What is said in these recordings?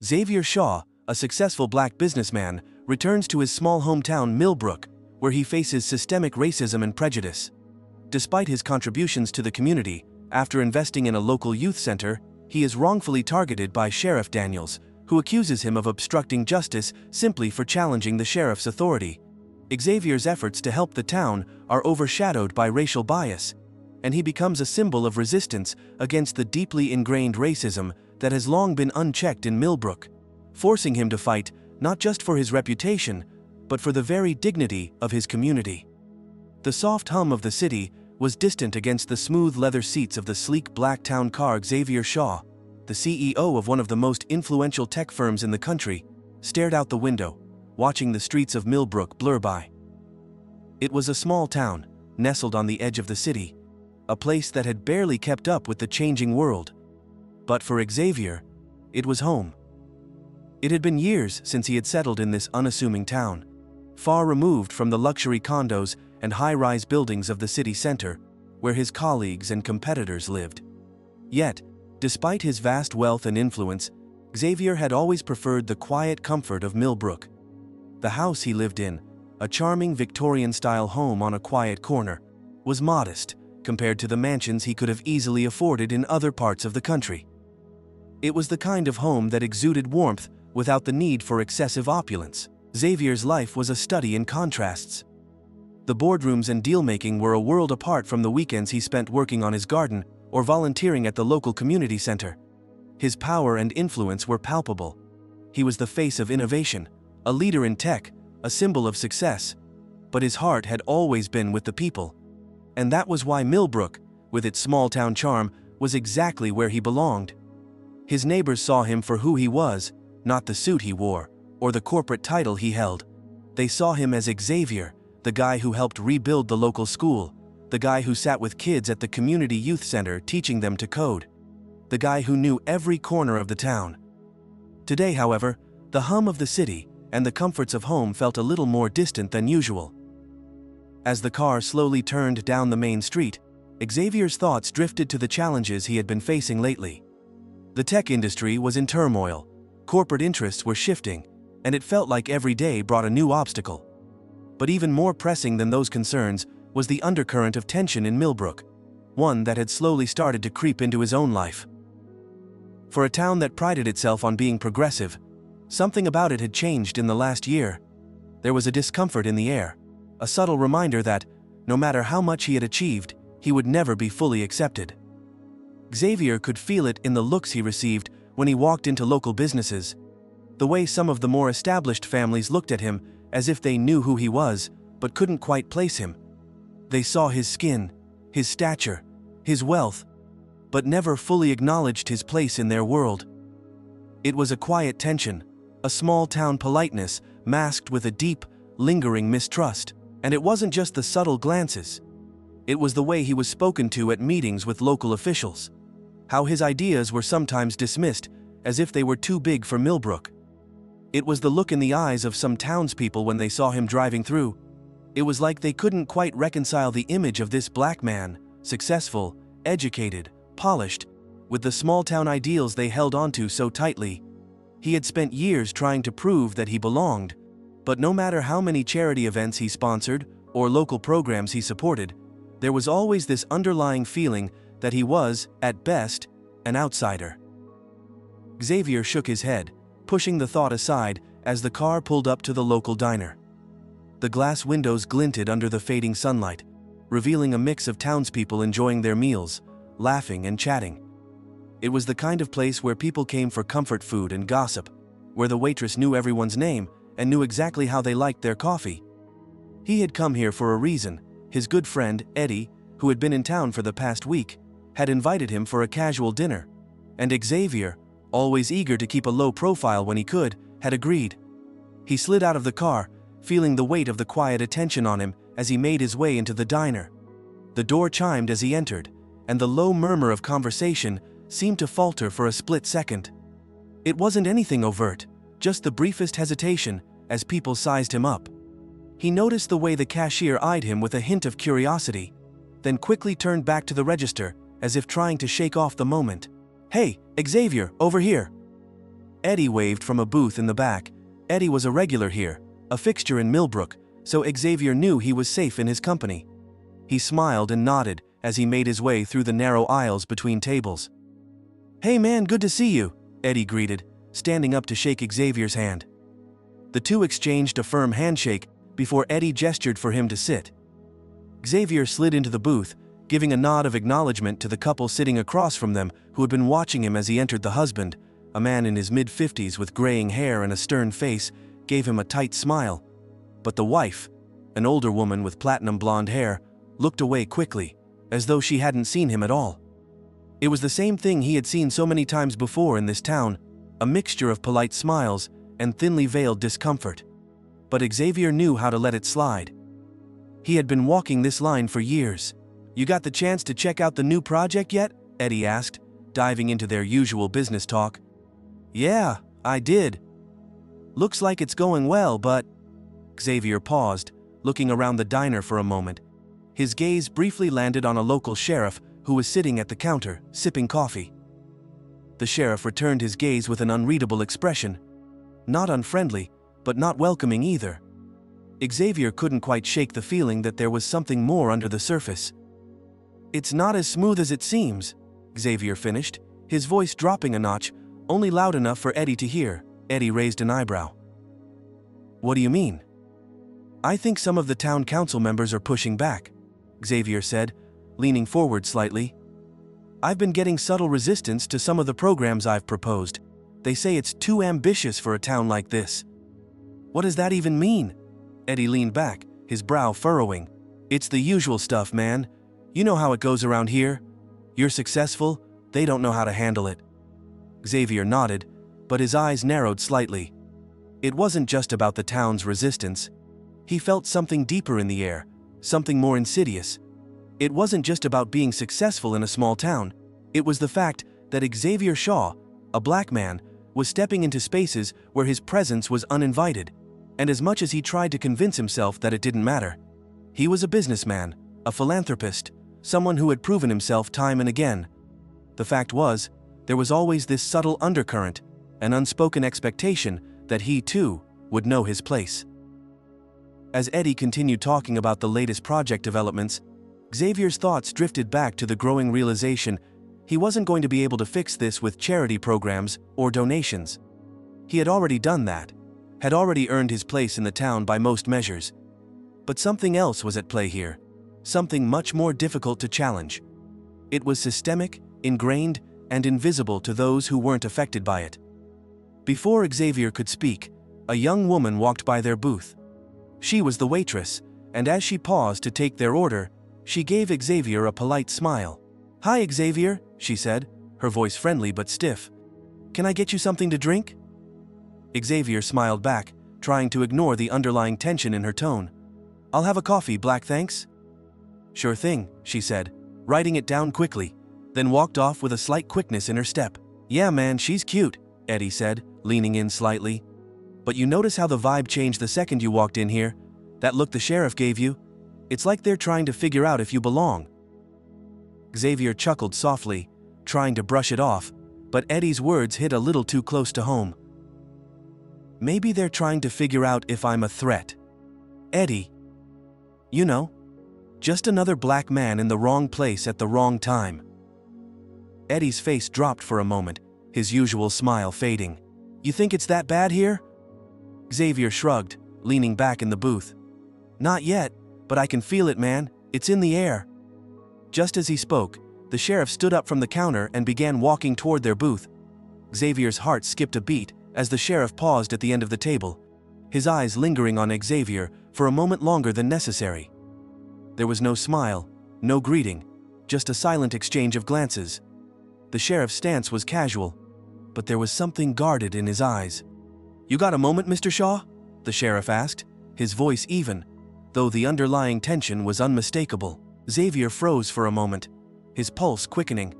Xavier Shaw, a successful black businessman, returns to his small hometown Millbrooke, where he faces systemic racism and prejudice. Despite his contributions to the community, after investing in a local youth center, he is wrongfully targeted by Sheriff Daniels, who accuses him of obstructing justice simply for challenging the sheriff's authority. Xavier's efforts to help the town are overshadowed by racial bias, and he becomes a symbol of resistance against the deeply ingrained racism that has long been unchecked in Millbrooke, forcing him to fight not just for his reputation, but for the very dignity of his community. The soft hum of the city was distant against the smooth leather seats of the sleek black town car. Xavier Shaw, the CEO of one of the most influential tech firms in the country, stared out the window, watching the streets of Millbrooke blur by. It was a small town, nestled on the edge of the city, a place that had barely kept up with the changing world. But for Xavier, it was home. It had been years since he had settled in this unassuming town, far removed from the luxury condos and high-rise buildings of the city center, where his colleagues and competitors lived. Yet, despite his vast wealth and influence, Xavier had always preferred the quiet comfort of Millbrooke. The house he lived in, a charming Victorian-style home on a quiet corner, was modest compared to the mansions he could have easily afforded in other parts of the country. It was the kind of home that exuded warmth without the need for excessive opulence. Xavier's life was a study in contrasts. The boardrooms and deal-making were a world apart from the weekends he spent working on his garden or volunteering at the local community center. His power and influence were palpable. He was the face of innovation, a leader in tech, a symbol of success. But his heart had always been with the people. And that was why Millbrooke, with its small-town charm, was exactly where he belonged. His neighbors saw him for who he was, not the suit he wore, or the corporate title he held. They saw him as Xavier, the guy who helped rebuild the local school, the guy who sat with kids at the community youth center teaching them to code, the guy who knew every corner of the town. Today, however, the hum of the city and the comforts of home felt a little more distant than usual. As the car slowly turned down the main street, Xavier's thoughts drifted to the challenges he had been facing lately. The tech industry was in turmoil, corporate interests were shifting, and it felt like every day brought a new obstacle. But even more pressing than those concerns was the undercurrent of tension in Millbrooke, one that had slowly started to creep into his own life. For a town that prided itself on being progressive, something about it had changed in the last year. There was a discomfort in the air, a subtle reminder that, no matter how much he had achieved, he would never be fully accepted. Xavier could feel it in the looks he received when he walked into local businesses, the way some of the more established families looked at him as if they knew who he was, but couldn't quite place him. They saw his skin, his stature, his wealth, but never fully acknowledged his place in their world. It was a quiet tension, a small-town politeness masked with a deep, lingering mistrust. And it wasn't just the subtle glances. It was the way he was spoken to at meetings with local officials. How his ideas were sometimes dismissed as if they were too big for Millbrooke. It was the look in the eyes of some townspeople when they saw him driving through. It was like they couldn't quite reconcile the image of this black man, successful, educated, polished, with the small-town ideals they held onto so tightly. He had spent years trying to prove that he belonged, but no matter how many charity events he sponsored or local programs he supported, there was always this underlying feeling that he was, at best, an outsider. Xavier shook his head, pushing the thought aside as the car pulled up to the local diner. The glass windows glinted under the fading sunlight, revealing a mix of townspeople enjoying their meals, laughing and chatting. It was the kind of place where people came for comfort food and gossip, where the waitress knew everyone's name and knew exactly how they liked their coffee. He had come here for a reason. His good friend, Eddie, who had been in town for the past week, had invited him for a casual dinner, and Xavier, always eager to keep a low profile when he could, had agreed. He slid out of the car, feeling the weight of the quiet attention on him as he made his way into the diner. The door chimed as he entered, and the low murmur of conversation seemed to falter for a split second. It wasn't anything overt, just the briefest hesitation as people sized him up. He noticed the way the cashier eyed him with a hint of curiosity, then quickly turned back to the register as if trying to shake off the moment. "Hey, Xavier, over here!" Eddie waved from a booth in the back. Eddie was a regular here, a fixture in Millbrooke, so Xavier knew he was safe in his company. He smiled and nodded as he made his way through the narrow aisles between tables. "Hey man, good to see you," Eddie greeted, standing up to shake Xavier's hand. The two exchanged a firm handshake before Eddie gestured for him to sit. Xavier slid into the booth, giving a nod of acknowledgement to the couple sitting across from them who had been watching him as he entered. The husband, a man in his mid-50s with graying hair and a stern face, gave him a tight smile. But the wife, an older woman with platinum blonde hair, looked away quickly, as though she hadn't seen him at all. It was the same thing he had seen so many times before in this town, a mixture of polite smiles and thinly veiled discomfort. But Xavier knew how to let it slide. He had been walking this line for years. "You got the chance to check out the new project yet?" Eddie asked, diving into their usual business talk. "Yeah, I did. Looks like it's going well, but..." Xavier paused, looking around the diner for a moment. His gaze briefly landed on a local sheriff who was sitting at the counter, sipping coffee. The sheriff returned his gaze with an unreadable expression. Not unfriendly, but not welcoming either. Xavier couldn't quite shake the feeling that there was something more under the surface. "It's not as smooth as it seems," Xavier finished, his voice dropping a notch, only loud enough for Eddie to hear. Eddie raised an eyebrow. "What do you mean?" "I think some of the town council members are pushing back," Xavier said, leaning forward slightly. "I've been getting subtle resistance to some of the programs I've proposed. They say it's too ambitious for a town like this." "What does that even mean?" Eddie leaned back, his brow furrowing. "It's the usual stuff, man. You know how it goes around here. You're successful, they don't know how to handle it." Xavier nodded, but his eyes narrowed slightly. It wasn't just about the town's resistance. He felt something deeper in the air, something more insidious. It wasn't just about being successful in a small town. It was the fact that Xavier Shaw, a black man, was stepping into spaces where his presence was uninvited. And as much as he tried to convince himself that it didn't matter, he was a businessman, a philanthropist, someone who had proven himself time and again. The fact was, there was always this subtle undercurrent, an unspoken expectation that he too would know his place. As Eddie continued talking about the latest project developments, Xavier's thoughts drifted back to the growing realization he wasn't going to be able to fix this with charity programs or donations. He had already done that, had already earned his place in the town by most measures. But something else was at play here, something much more difficult to challenge. It was systemic, ingrained, and invisible to those who weren't affected by it. Before Xavier could speak, a young woman walked by their booth. She was the waitress, and as she paused to take their order, she gave Xavier a polite smile. "Hi Xavier," she said, her voice friendly but stiff. "Can I get you something to drink?" Xavier smiled back, trying to ignore the underlying tension in her tone. "I'll have a coffee, black, thanks." "Sure thing," she said, writing it down quickly, then walked off with a slight quickness in her step. "Yeah man, she's cute," Eddie said, leaning in slightly. "But you notice how the vibe changed the second you walked in here? That look the sheriff gave you? It's like they're trying to figure out if you belong." Xavier chuckled softly, trying to brush it off, but Eddie's words hit a little too close to home. "Maybe they're trying to figure out if I'm a threat. Eddie. You know, just another black man in the wrong place at the wrong time." Eddie's face dropped for a moment, his usual smile fading. "You think it's that bad here?" Xavier shrugged, leaning back in the booth. "Not yet, but I can feel it, man. It's in the air." Just as he spoke, the sheriff stood up from the counter and began walking toward their booth. Xavier's heart skipped a beat as the sheriff paused at the end of the table, his eyes lingering on Xavier for a moment longer than necessary. There was no smile, no greeting, just a silent exchange of glances. The sheriff's stance was casual, but there was something guarded in his eyes. "You got a moment, Mr. Shaw?" the sheriff asked, his voice even, though the underlying tension was unmistakable. Xavier froze for a moment, his pulse quickening.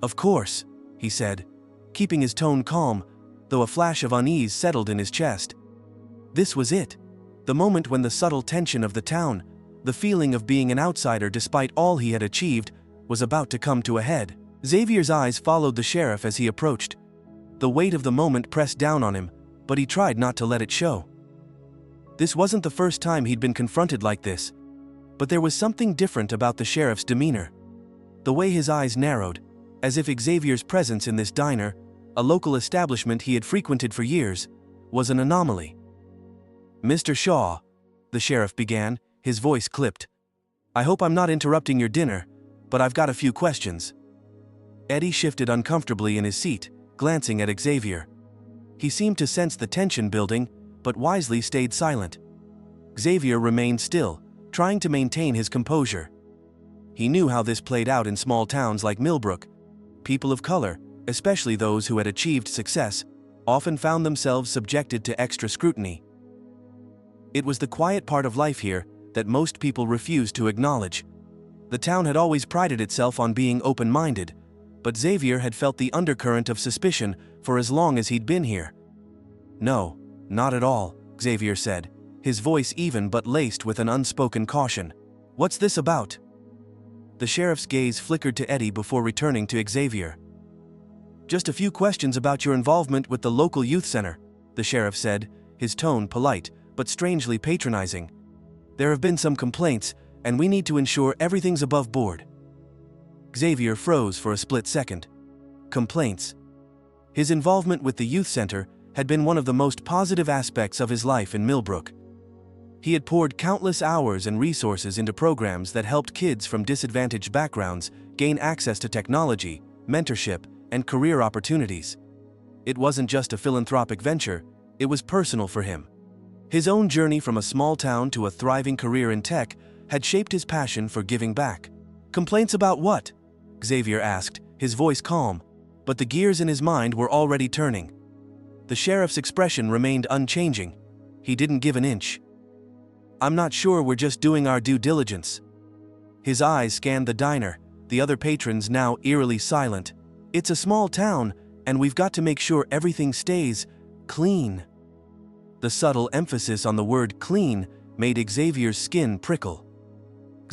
"Of course," he said, keeping his tone calm, though a flash of unease settled in his chest. This was it, the moment when the subtle tension of the town, the feeling of being an outsider despite all he had achieved, was about to come to a head. Xavier's eyes followed the sheriff as he approached. The weight of the moment pressed down on him, but he tried not to let it show. This wasn't the first time he'd been confronted like this, but there was something different about the sheriff's demeanor. The way his eyes narrowed, as if Xavier's presence in this diner, a local establishment he had frequented for years, was an anomaly. "Mr. Shaw," the sheriff began, his voice clipped. "I hope I'm not interrupting your dinner, but I've got a few questions." Eddie shifted uncomfortably in his seat, glancing at Xavier. He seemed to sense the tension building, but wisely stayed silent. Xavier remained still, trying to maintain his composure. He knew how this played out in small towns like Millbrooke. People of color, especially those who had achieved success, often found themselves subjected to extra scrutiny. It was the quiet part of life here that most people refused to acknowledge. The town had always prided itself on being open-minded, but Xavier had felt the undercurrent of suspicion for as long as he'd been here. "No, not at all," Xavier said, his voice even but laced with an unspoken caution. "What's this about?" The sheriff's gaze flickered to Eddie before returning to Xavier. "Just a few questions about your involvement with the local youth center," the sheriff said, his tone polite but strangely patronizing. "There have been some complaints, and we need to ensure everything's above board." Xavier froze for a split second. Complaints. His involvement with the youth center had been one of the most positive aspects of his life in Millbrooke. He had poured countless hours and resources into programs that helped kids from disadvantaged backgrounds gain access to technology, mentorship, and career opportunities. It wasn't just a philanthropic venture, it was personal for him. His own journey from a small town to a thriving career in tech had shaped his passion for giving back. "Complaints about what?" Xavier asked, his voice calm, but the gears in his mind were already turning. The sheriff's expression remained unchanging. He didn't give an inch. "I'm not sure, we're just doing our due diligence." His eyes scanned the diner, the other patrons now eerily silent. "It's a small town, and we've got to make sure everything stays clean." The subtle emphasis on the word clean made Xavier's skin prickle.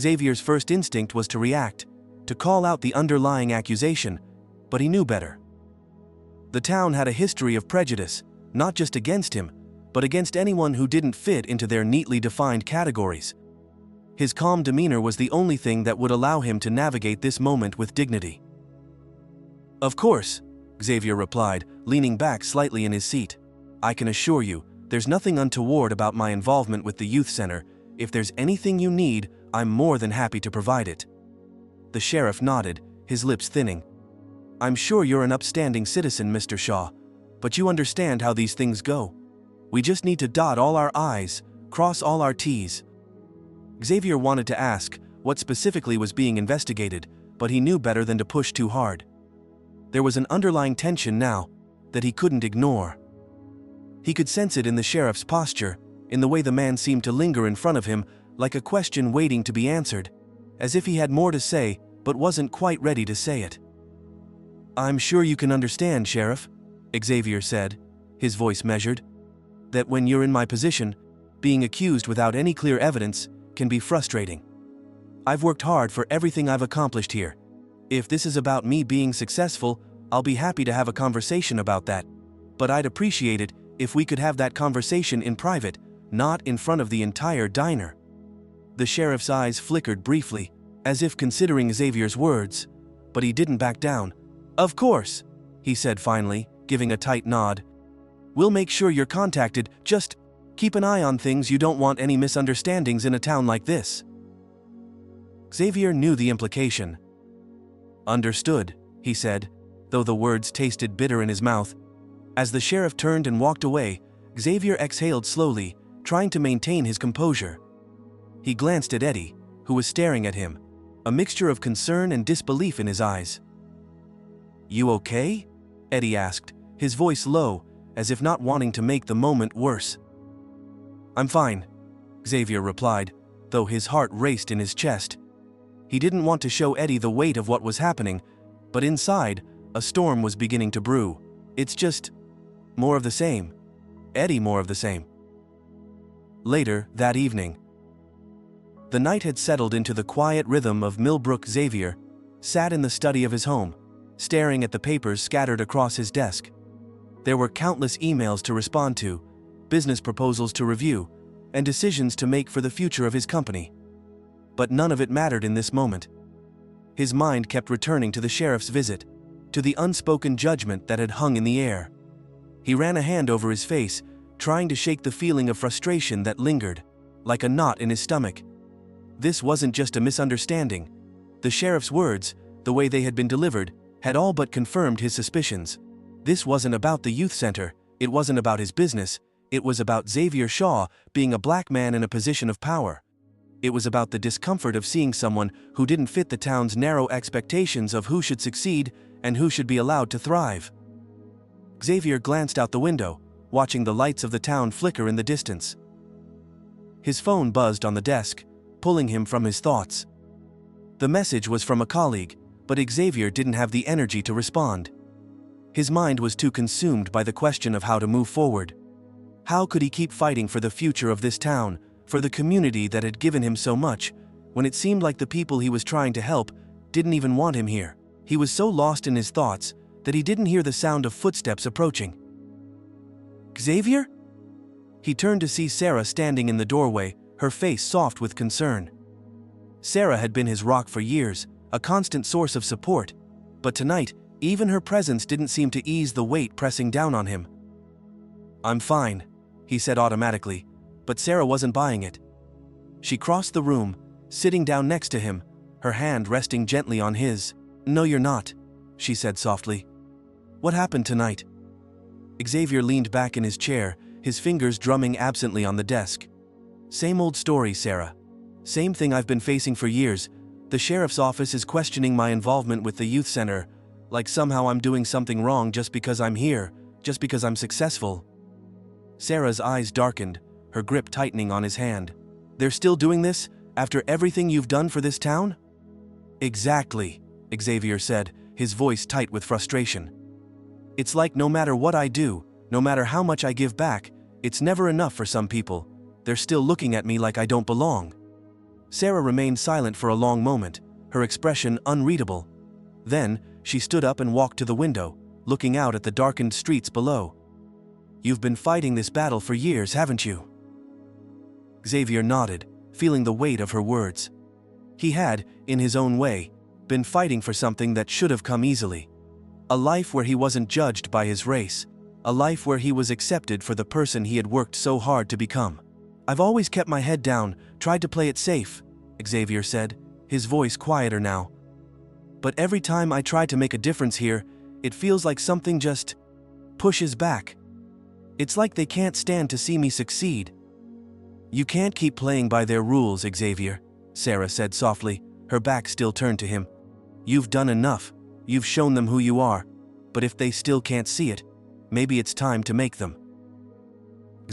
Xavier's first instinct was to react, to call out the underlying accusation, but he knew better. The town had a history of prejudice, not just against him, but against anyone who didn't fit into their neatly defined categories. His calm demeanor was the only thing that would allow him to navigate this moment with dignity. "Of course," Xavier replied, leaning back slightly in his seat. "I can assure you, there's nothing untoward about my involvement with the youth center. If there's anything you need, I'm more than happy to provide it." The sheriff nodded, his lips thinning. "I'm sure you're an upstanding citizen, Mr. Shaw, but you understand how these things go. We just need to dot all our I's, cross all our T's." Xavier wanted to ask what specifically was being investigated, but he knew better than to push too hard. There was an underlying tension now that he couldn't ignore. He could sense it in the sheriff's posture, in the way the man seemed to linger in front of him like a question waiting to be answered, as if he had more to say but wasn't quite ready to say it. "I'm sure you can understand, Sheriff," Xavier said, his voice measured, "that when you're in my position, being accused without any clear evidence can be frustrating. I've worked hard for everything I've accomplished here. If this is about me being successful, I'll be happy to have a conversation about that. But I'd appreciate it if we could have that conversation in private, not in front of the entire diner." The sheriff's eyes flickered briefly, as if considering Xavier's words, but he didn't back down. "Of course," he said finally, giving a tight nod. "We'll make sure you're contacted, just keep an eye on things. You don't want any misunderstandings in a town like this." Xavier knew the implication. "Understood," he said, though the words tasted bitter in his mouth. As the sheriff turned and walked away, Xavier exhaled slowly, trying to maintain his composure. He glanced at Eddie, who was staring at him, a mixture of concern and disbelief in his eyes. "You okay?" Eddie asked, his voice low, as if not wanting to make the moment worse. "I'm fine," Xavier replied, though his heart raced in his chest. He didn't want to show Eddie the weight of what was happening, but inside, a storm was beginning to brew. "It's just more of the same. Eddie, more of the same." Later, that evening. The night had settled into the quiet rhythm of Millbrooke. Xavier sat in the study of his home, staring at the papers scattered across his desk. There were countless emails to respond to, business proposals to review, and decisions to make for the future of his company. But none of it mattered in this moment. His mind kept returning to the sheriff's visit, to the unspoken judgment that had hung in the air. He ran a hand over his face, trying to shake the feeling of frustration that lingered, like a knot in his stomach. This wasn't just a misunderstanding. The sheriff's words, the way they had been delivered, had all but confirmed his suspicions. This wasn't about the youth center, it wasn't about his business, it was about Xavier Shaw being a black man in a position of power. It was about the discomfort of seeing someone who didn't fit the town's narrow expectations of who should succeed and who should be allowed to thrive. Xavier glanced out the window, watching the lights of the town flicker in the distance. His phone buzzed on the desk, pulling him from his thoughts. The message was from a colleague, but Xavier didn't have the energy to respond. His mind was too consumed by the question of how to move forward. How could he keep fighting for the future of this town, for the community that had given him so much, when it seemed like the people he was trying to help didn't even want him here? He was so lost in his thoughts that he didn't hear the sound of footsteps approaching. Xavier? He turned to see Sarah standing in the doorway, her face soft with concern. Sarah had been his rock for years, a constant source of support, but tonight, even her presence didn't seem to ease the weight pressing down on him. "I'm fine," he said automatically, but Sarah wasn't buying it. She crossed the room, sitting down next to him, her hand resting gently on his. "No, you're not," she said softly. "What happened tonight?" Xavier leaned back in his chair, his fingers drumming absently on the desk. "Same old story, Sarah. Same thing I've been facing for years. The sheriff's office is questioning my involvement with the youth center, like somehow I'm doing something wrong just because I'm here, just because I'm successful." Sarah's eyes darkened, her grip tightening on his hand. "They're still doing this, after everything you've done for this town?" "Exactly," Xavier said, his voice tight with frustration. "It's like no matter what I do, no matter how much I give back, it's never enough for some people. They're still looking at me like I don't belong." Sarah remained silent for a long moment, her expression unreadable. Then, she stood up and walked to the window, looking out at the darkened streets below. "You've been fighting this battle for years, haven't you?" Xavier nodded, feeling the weight of her words. He had, in his own way, been fighting for something that should have come easily. A life where he wasn't judged by his race, a life where he was accepted for the person he had worked so hard to become. "I've always kept my head down, tried to play it safe," Xavier said, his voice quieter now. "But every time I try to make a difference here, it feels like something just pushes back. It's like they can't stand to see me succeed." "You can't keep playing by their rules, Xavier," Sarah said softly, her back still turned to him. "You've done enough, you've shown them who you are, but if they still can't see it, maybe it's time to make them."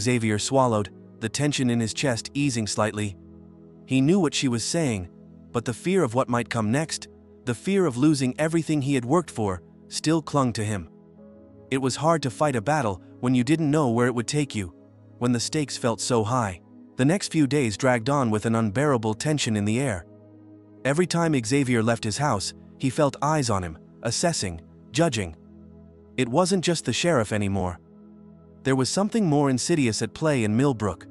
Xavier swallowed, the tension in his chest easing slightly. He knew what she was saying, but the fear of what might come next, the fear of losing everything he had worked for, still clung to him. It was hard to fight a battle when you didn't know where it would take you, when the stakes felt so high. The next few days dragged on with an unbearable tension in the air. Every time Xavier left his house, he felt eyes on him, assessing, judging. It wasn't just the sheriff anymore. There was something more insidious at play in Millbrooke.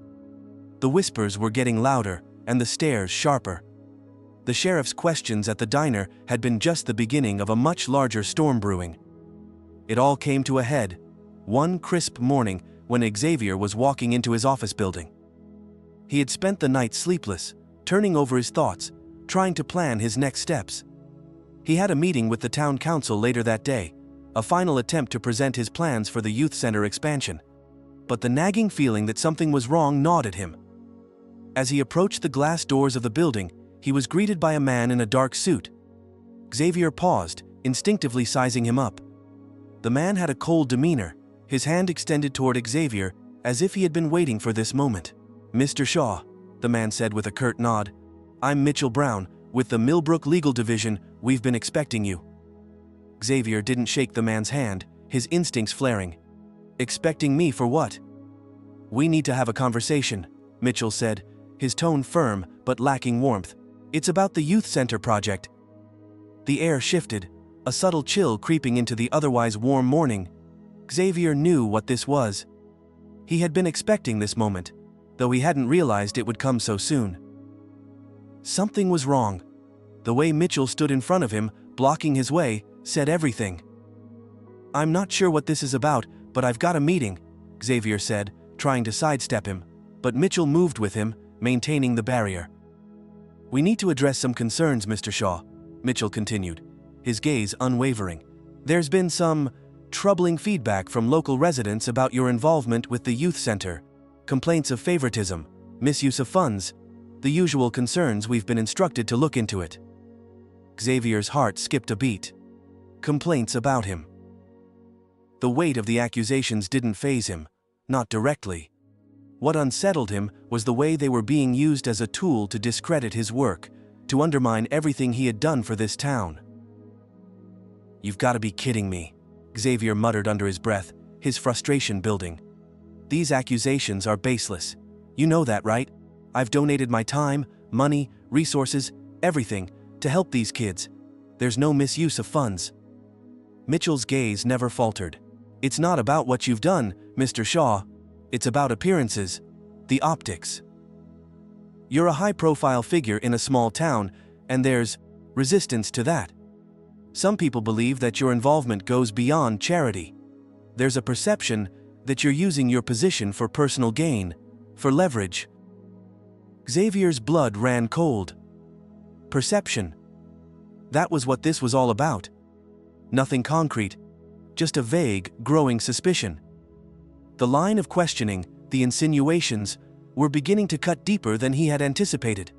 The whispers were getting louder, and the stares sharper. The sheriff's questions at the diner had been just the beginning of a much larger storm brewing. It all came to a head, one crisp morning when Xavier was walking into his office building. He had spent the night sleepless, turning over his thoughts, trying to plan his next steps. He had a meeting with the town council later that day, a final attempt to present his plans for the youth center expansion. But the nagging feeling that something was wrong gnawed at him. As he approached the glass doors of the building, he was greeted by a man in a dark suit. Xavier paused, instinctively sizing him up. The man had a cold demeanor, his hand extended toward Xavier, as if he had been waiting for this moment. "Mr. Shaw," the man said with a curt nod. "I'm Mitchell Brown, with the Millbrooke Legal Division. We've been expecting you." Xavier didn't shake the man's hand, his instincts flaring. "Expecting me for what?" "We need to have a conversation," Mitchell said, his tone firm but lacking warmth. "It's about the youth center project." The air shifted, a subtle chill creeping into the otherwise warm morning. Xavier knew what this was. He had been expecting this moment, though he hadn't realized it would come so soon. Something was wrong. The way Mitchell stood in front of him, blocking his way, said everything. "I'm not sure what this is about, but I've got a meeting," Xavier said, trying to sidestep him, but Mitchell moved with him, maintaining the barrier. "We need to address some concerns, Mr. Shaw," Mitchell continued, his gaze unwavering. "There's been some troubling feedback from local residents about your involvement with the youth center. Complaints of favoritism, misuse of funds, the usual concerns we've been instructed to look into it." Xavier's heart skipped a beat. Complaints about him. The weight of the accusations didn't faze him, not directly. What unsettled him was the way they were being used as a tool to discredit his work, to undermine everything he had done for this town. "You've got to be kidding me," Xavier muttered under his breath, his frustration building. "These accusations are baseless. You know that, right? I've donated my time, money, resources, everything, to help these kids. There's no misuse of funds." Mitchell's gaze never faltered. "It's not about what you've done, Mr. Shaw. It's about appearances, the optics. You're a high-profile figure in a small town, and there's resistance to that. Some people believe that your involvement goes beyond charity. There's a perception that you're using your position for personal gain, for leverage." Xavier's blood ran cold. Perception. That was what this was all about. Nothing concrete, just a vague, growing suspicion. The line of questioning, the insinuations, were beginning to cut deeper than he had anticipated.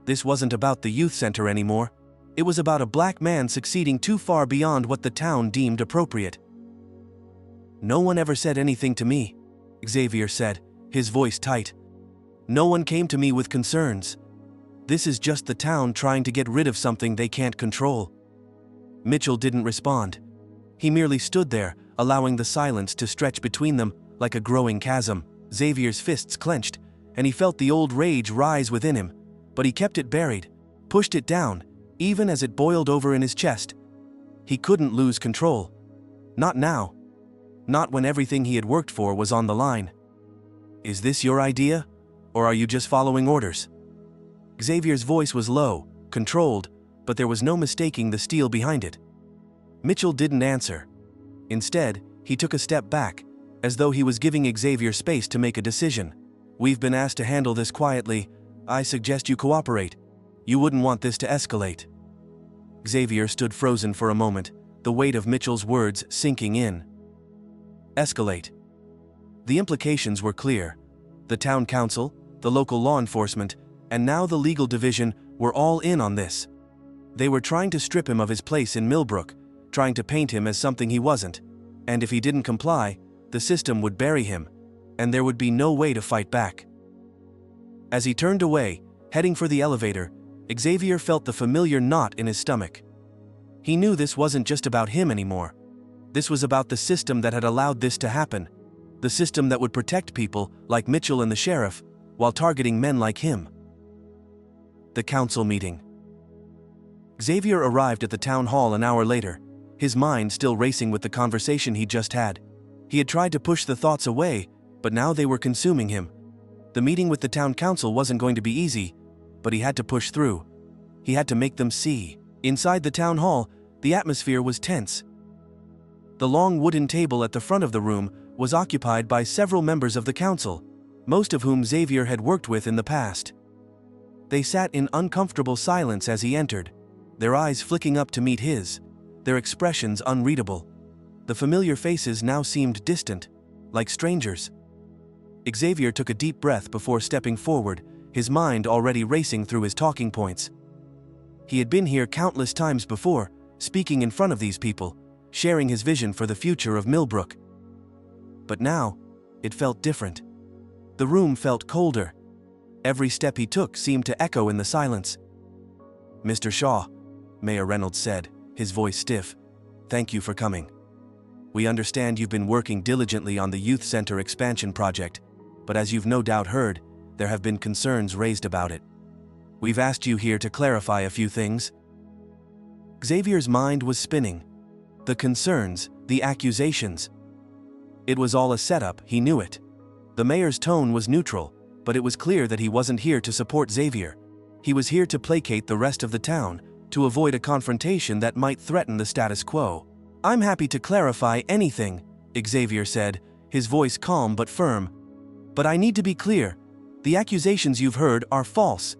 This wasn't about the youth center anymore. It was about a black man succeeding too far beyond what the town deemed appropriate. "No one ever said anything to me," Xavier said, his voice tight. "No one came to me with concerns. This is just the town trying to get rid of something they can't control." Mitchell didn't respond. He merely stood there, allowing the silence to stretch between them like a growing chasm. Xavier's fists clenched, and he felt the old rage rise within him, but he kept it buried, pushed it down, even as it boiled over in his chest. He couldn't lose control. Not now. Not when everything he had worked for was on the line. "Is this your idea, or are you just following orders?" Xavier's voice was low, controlled, but there was no mistaking the steel behind it. Mitchell didn't answer. Instead, he took a step back, as though he was giving Xavier space to make a decision. "We've been asked to handle this quietly. I suggest you cooperate. You wouldn't want this to escalate." Xavier stood frozen for a moment, the weight of Mitchell's words sinking in. Escalate. The implications were clear. The town council, the local law enforcement, and now the legal division were all in on this. They were trying to strip him of his place in Millbrooke, trying to paint him as something he wasn't, and if he didn't comply, the system would bury him, and there would be no way to fight back. As he turned away, heading for the elevator, Xavier felt the familiar knot in his stomach. He knew this wasn't just about him anymore. This was about the system that had allowed this to happen, the system that would protect people like Mitchell and the sheriff, while targeting men like him. The council meeting. Xavier arrived at the town hall an hour later, his mind still racing with the conversation he'd just had. He had tried to push the thoughts away, but now they were consuming him. The meeting with the town council wasn't going to be easy, but he had to push through. He had to make them see. Inside the town hall, the atmosphere was tense. The long wooden table at the front of the room was occupied by several members of the council, most of whom Xavier had worked with in the past. They sat in uncomfortable silence as he entered, their eyes flicking up to meet his, their expressions unreadable. The familiar faces now seemed distant, like strangers. Xavier took a deep breath before stepping forward, his mind already racing through his talking points. He had been here countless times before, speaking in front of these people, sharing his vision for the future of Millbrooke. But now, it felt different. The room felt colder. Every step he took seemed to echo in the silence. "Mr. Shaw," Mayor Reynolds said, his voice stiff, "thank you for coming. We understand you've been working diligently on the youth center expansion project, but as you've no doubt heard, there have been concerns raised about it. We've asked you here to clarify a few things." Xavier's mind was spinning. The concerns, the accusations. It was all a setup, he knew it. The mayor's tone was neutral, but it was clear that he wasn't here to support Xavier. He was here to placate the rest of the town, to avoid a confrontation that might threaten the status quo. "I'm happy to clarify anything," Xavier said, his voice calm but firm. "But I need to be clear. The accusations you've heard are false.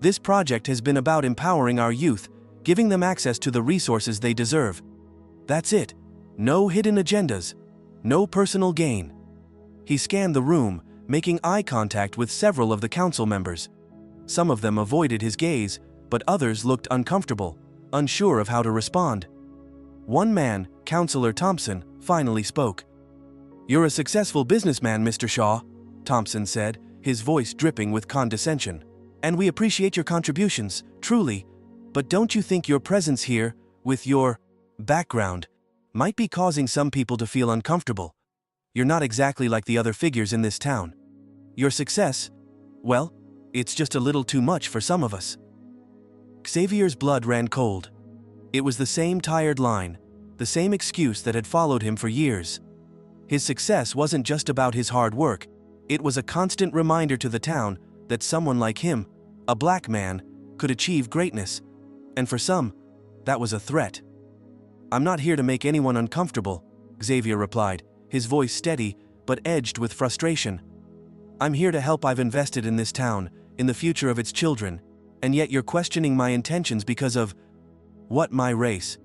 This project has been about empowering our youth, giving them access to the resources they deserve. That's it. No hidden agendas. No personal gain." He scanned the room, making eye contact with several of the council members. Some of them avoided his gaze, but others looked uncomfortable, unsure of how to respond. One man, Councillor Thompson, finally spoke. "You're a successful businessman, Mr. Shaw," Thompson said, his voice dripping with condescension. "And we appreciate your contributions, truly. But don't you think your presence here, with your background, might be causing some people to feel uncomfortable? You're not exactly like the other figures in this town. Your success, well, it's just a little too much for some of us." Xavier's blood ran cold. It was the same tired line, the same excuse that had followed him for years. His success wasn't just about his hard work, it was a constant reminder to the town that someone like him, a black man, could achieve greatness. And for some, that was a threat. "I'm not here to make anyone uncomfortable," Xavier replied, his voice steady but edged with frustration. "I'm here to help. I've invested in this town, in the future of its children, and yet you're questioning my intentions because of, what, my race?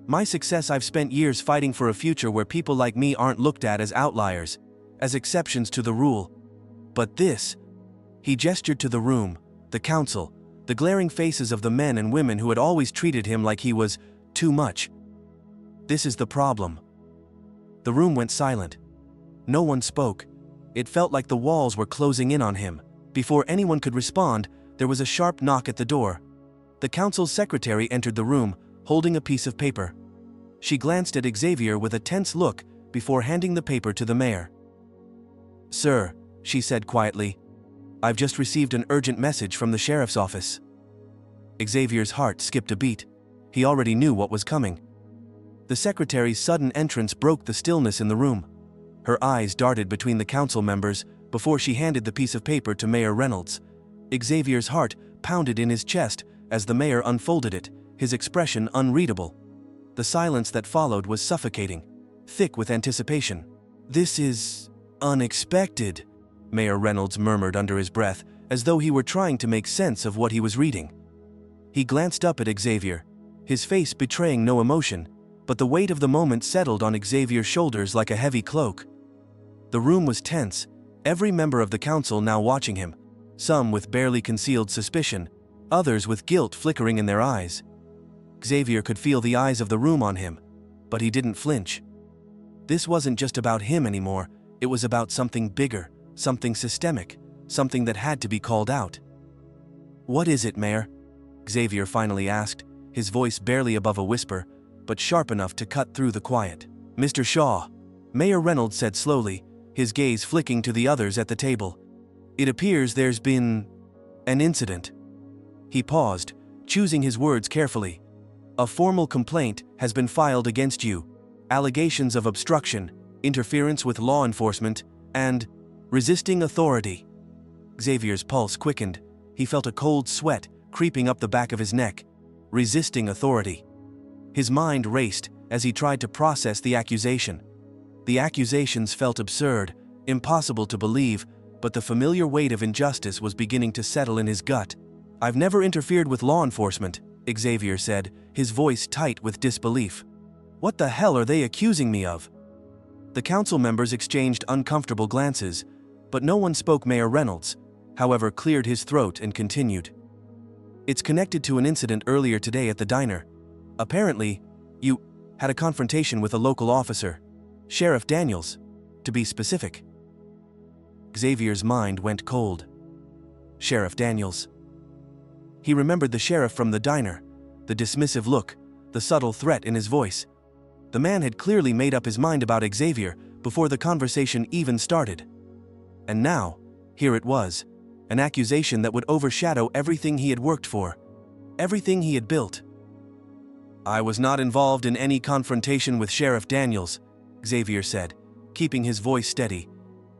My success? I've spent years fighting for a future where people like me aren't looked at as outliers, as exceptions to the rule. But this..." He gestured to the room, the council, the glaring faces of the men and women who had always treated him like he was too much. "This is the problem." The room went silent. No one spoke. It felt like the walls were closing in on him. Before anyone could respond, there was a sharp knock at the door. The council's secretary entered the room, holding a piece of paper. She glanced at Xavier with a tense look before handing the paper to the mayor. "Sir," she said quietly, "I've just received an urgent message from the sheriff's office." Xavier's heart skipped a beat. He already knew what was coming. The secretary's sudden entrance broke the stillness in the room. Her eyes darted between the council members before she handed the piece of paper to Mayor Reynolds. Xavier's heart pounded in his chest as the mayor unfolded it, his expression unreadable. The silence that followed was suffocating, thick with anticipation. "This is unexpected," Mayor Reynolds murmured under his breath, as though he were trying to make sense of what he was reading. He glanced up at Xavier, his face betraying no emotion, but the weight of the moment settled on Xavier's shoulders like a heavy cloak. The room was tense, every member of the council now watching him, some with barely concealed suspicion, others with guilt flickering in their eyes. Xavier could feel the eyes of the room on him, but he didn't flinch. This wasn't just about him anymore, it was about something bigger, something systemic, something that had to be called out. "What is it, Mayor?" Xavier finally asked, his voice barely above a whisper, but sharp enough to cut through the quiet. "Mr. Shaw," Mayor Reynolds said slowly, his gaze flicking to the others at the table. "It appears there's been an incident." He paused, choosing his words carefully. "A formal complaint has been filed against you. Allegations of obstruction, interference with law enforcement, and resisting authority." Xavier's pulse quickened. He felt a cold sweat creeping up the back of his neck. Resisting authority. His mind raced as he tried to process the accusation. The accusations felt absurd, impossible to believe, but the familiar weight of injustice was beginning to settle in his gut. "I've never interfered with law enforcement," Xavier said, his voice tight with disbelief. "What the hell are they accusing me of?" The council members exchanged uncomfortable glances, but no one spoke. Mayor Reynolds, however, cleared his throat and continued. "It's connected to an incident earlier today at the diner. Apparently, you had a confrontation with a local officer, Sheriff Daniels, to be specific." Xavier's mind went cold. Sheriff Daniels. He remembered the sheriff from the diner, the dismissive look, the subtle threat in his voice. The man had clearly made up his mind about Xavier before the conversation even started. And now, here it was, an accusation that would overshadow everything he had worked for, everything he had built. "I was not involved in any confrontation with Sheriff Daniels," Xavier said, keeping his voice steady,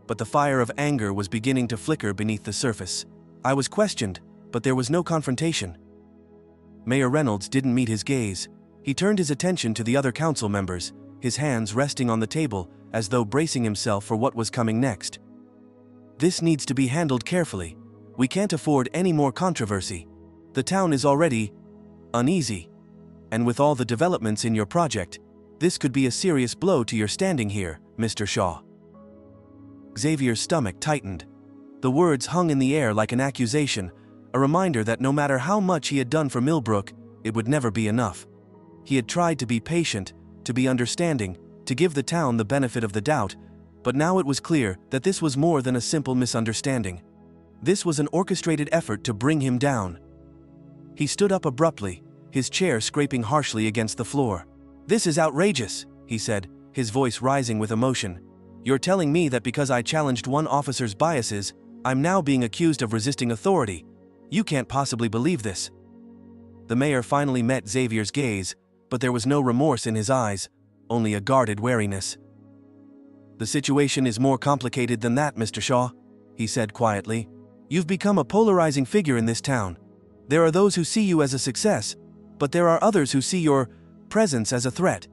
but the fire of anger was beginning to flicker beneath the surface. I was questioned, but there was no confrontation. Mayor Reynolds didn't meet his gaze. He turned his attention to the other council members, his hands resting on the table as though bracing himself for what was coming next. This needs to be handled carefully. We can't afford any more controversy. The town is already uneasy. And with all the developments in your project, this could be a serious blow to your standing here, Mr. Shaw. Xavier's stomach tightened. The words hung in the air like an accusation, a reminder that no matter how much he had done for Millbrooke, it would never be enough. He had tried to be patient, to be understanding, to give the town the benefit of the doubt, but now it was clear that this was more than a simple misunderstanding. This was an orchestrated effort to bring him down. He stood up abruptly, his chair scraping harshly against the floor. "This is outrageous," he said, his voice rising with emotion. "You're telling me that because I challenged one officer's biases, I'm now being accused of resisting authority. You can't possibly believe this." The mayor finally met Xavier's gaze, but there was no remorse in his eyes, only a guarded wariness. "The situation is more complicated than that, Mr. Shaw," he said quietly. "You've become a polarizing figure in this town. There are those who see you as a success, but there are others who see your presence as a threat.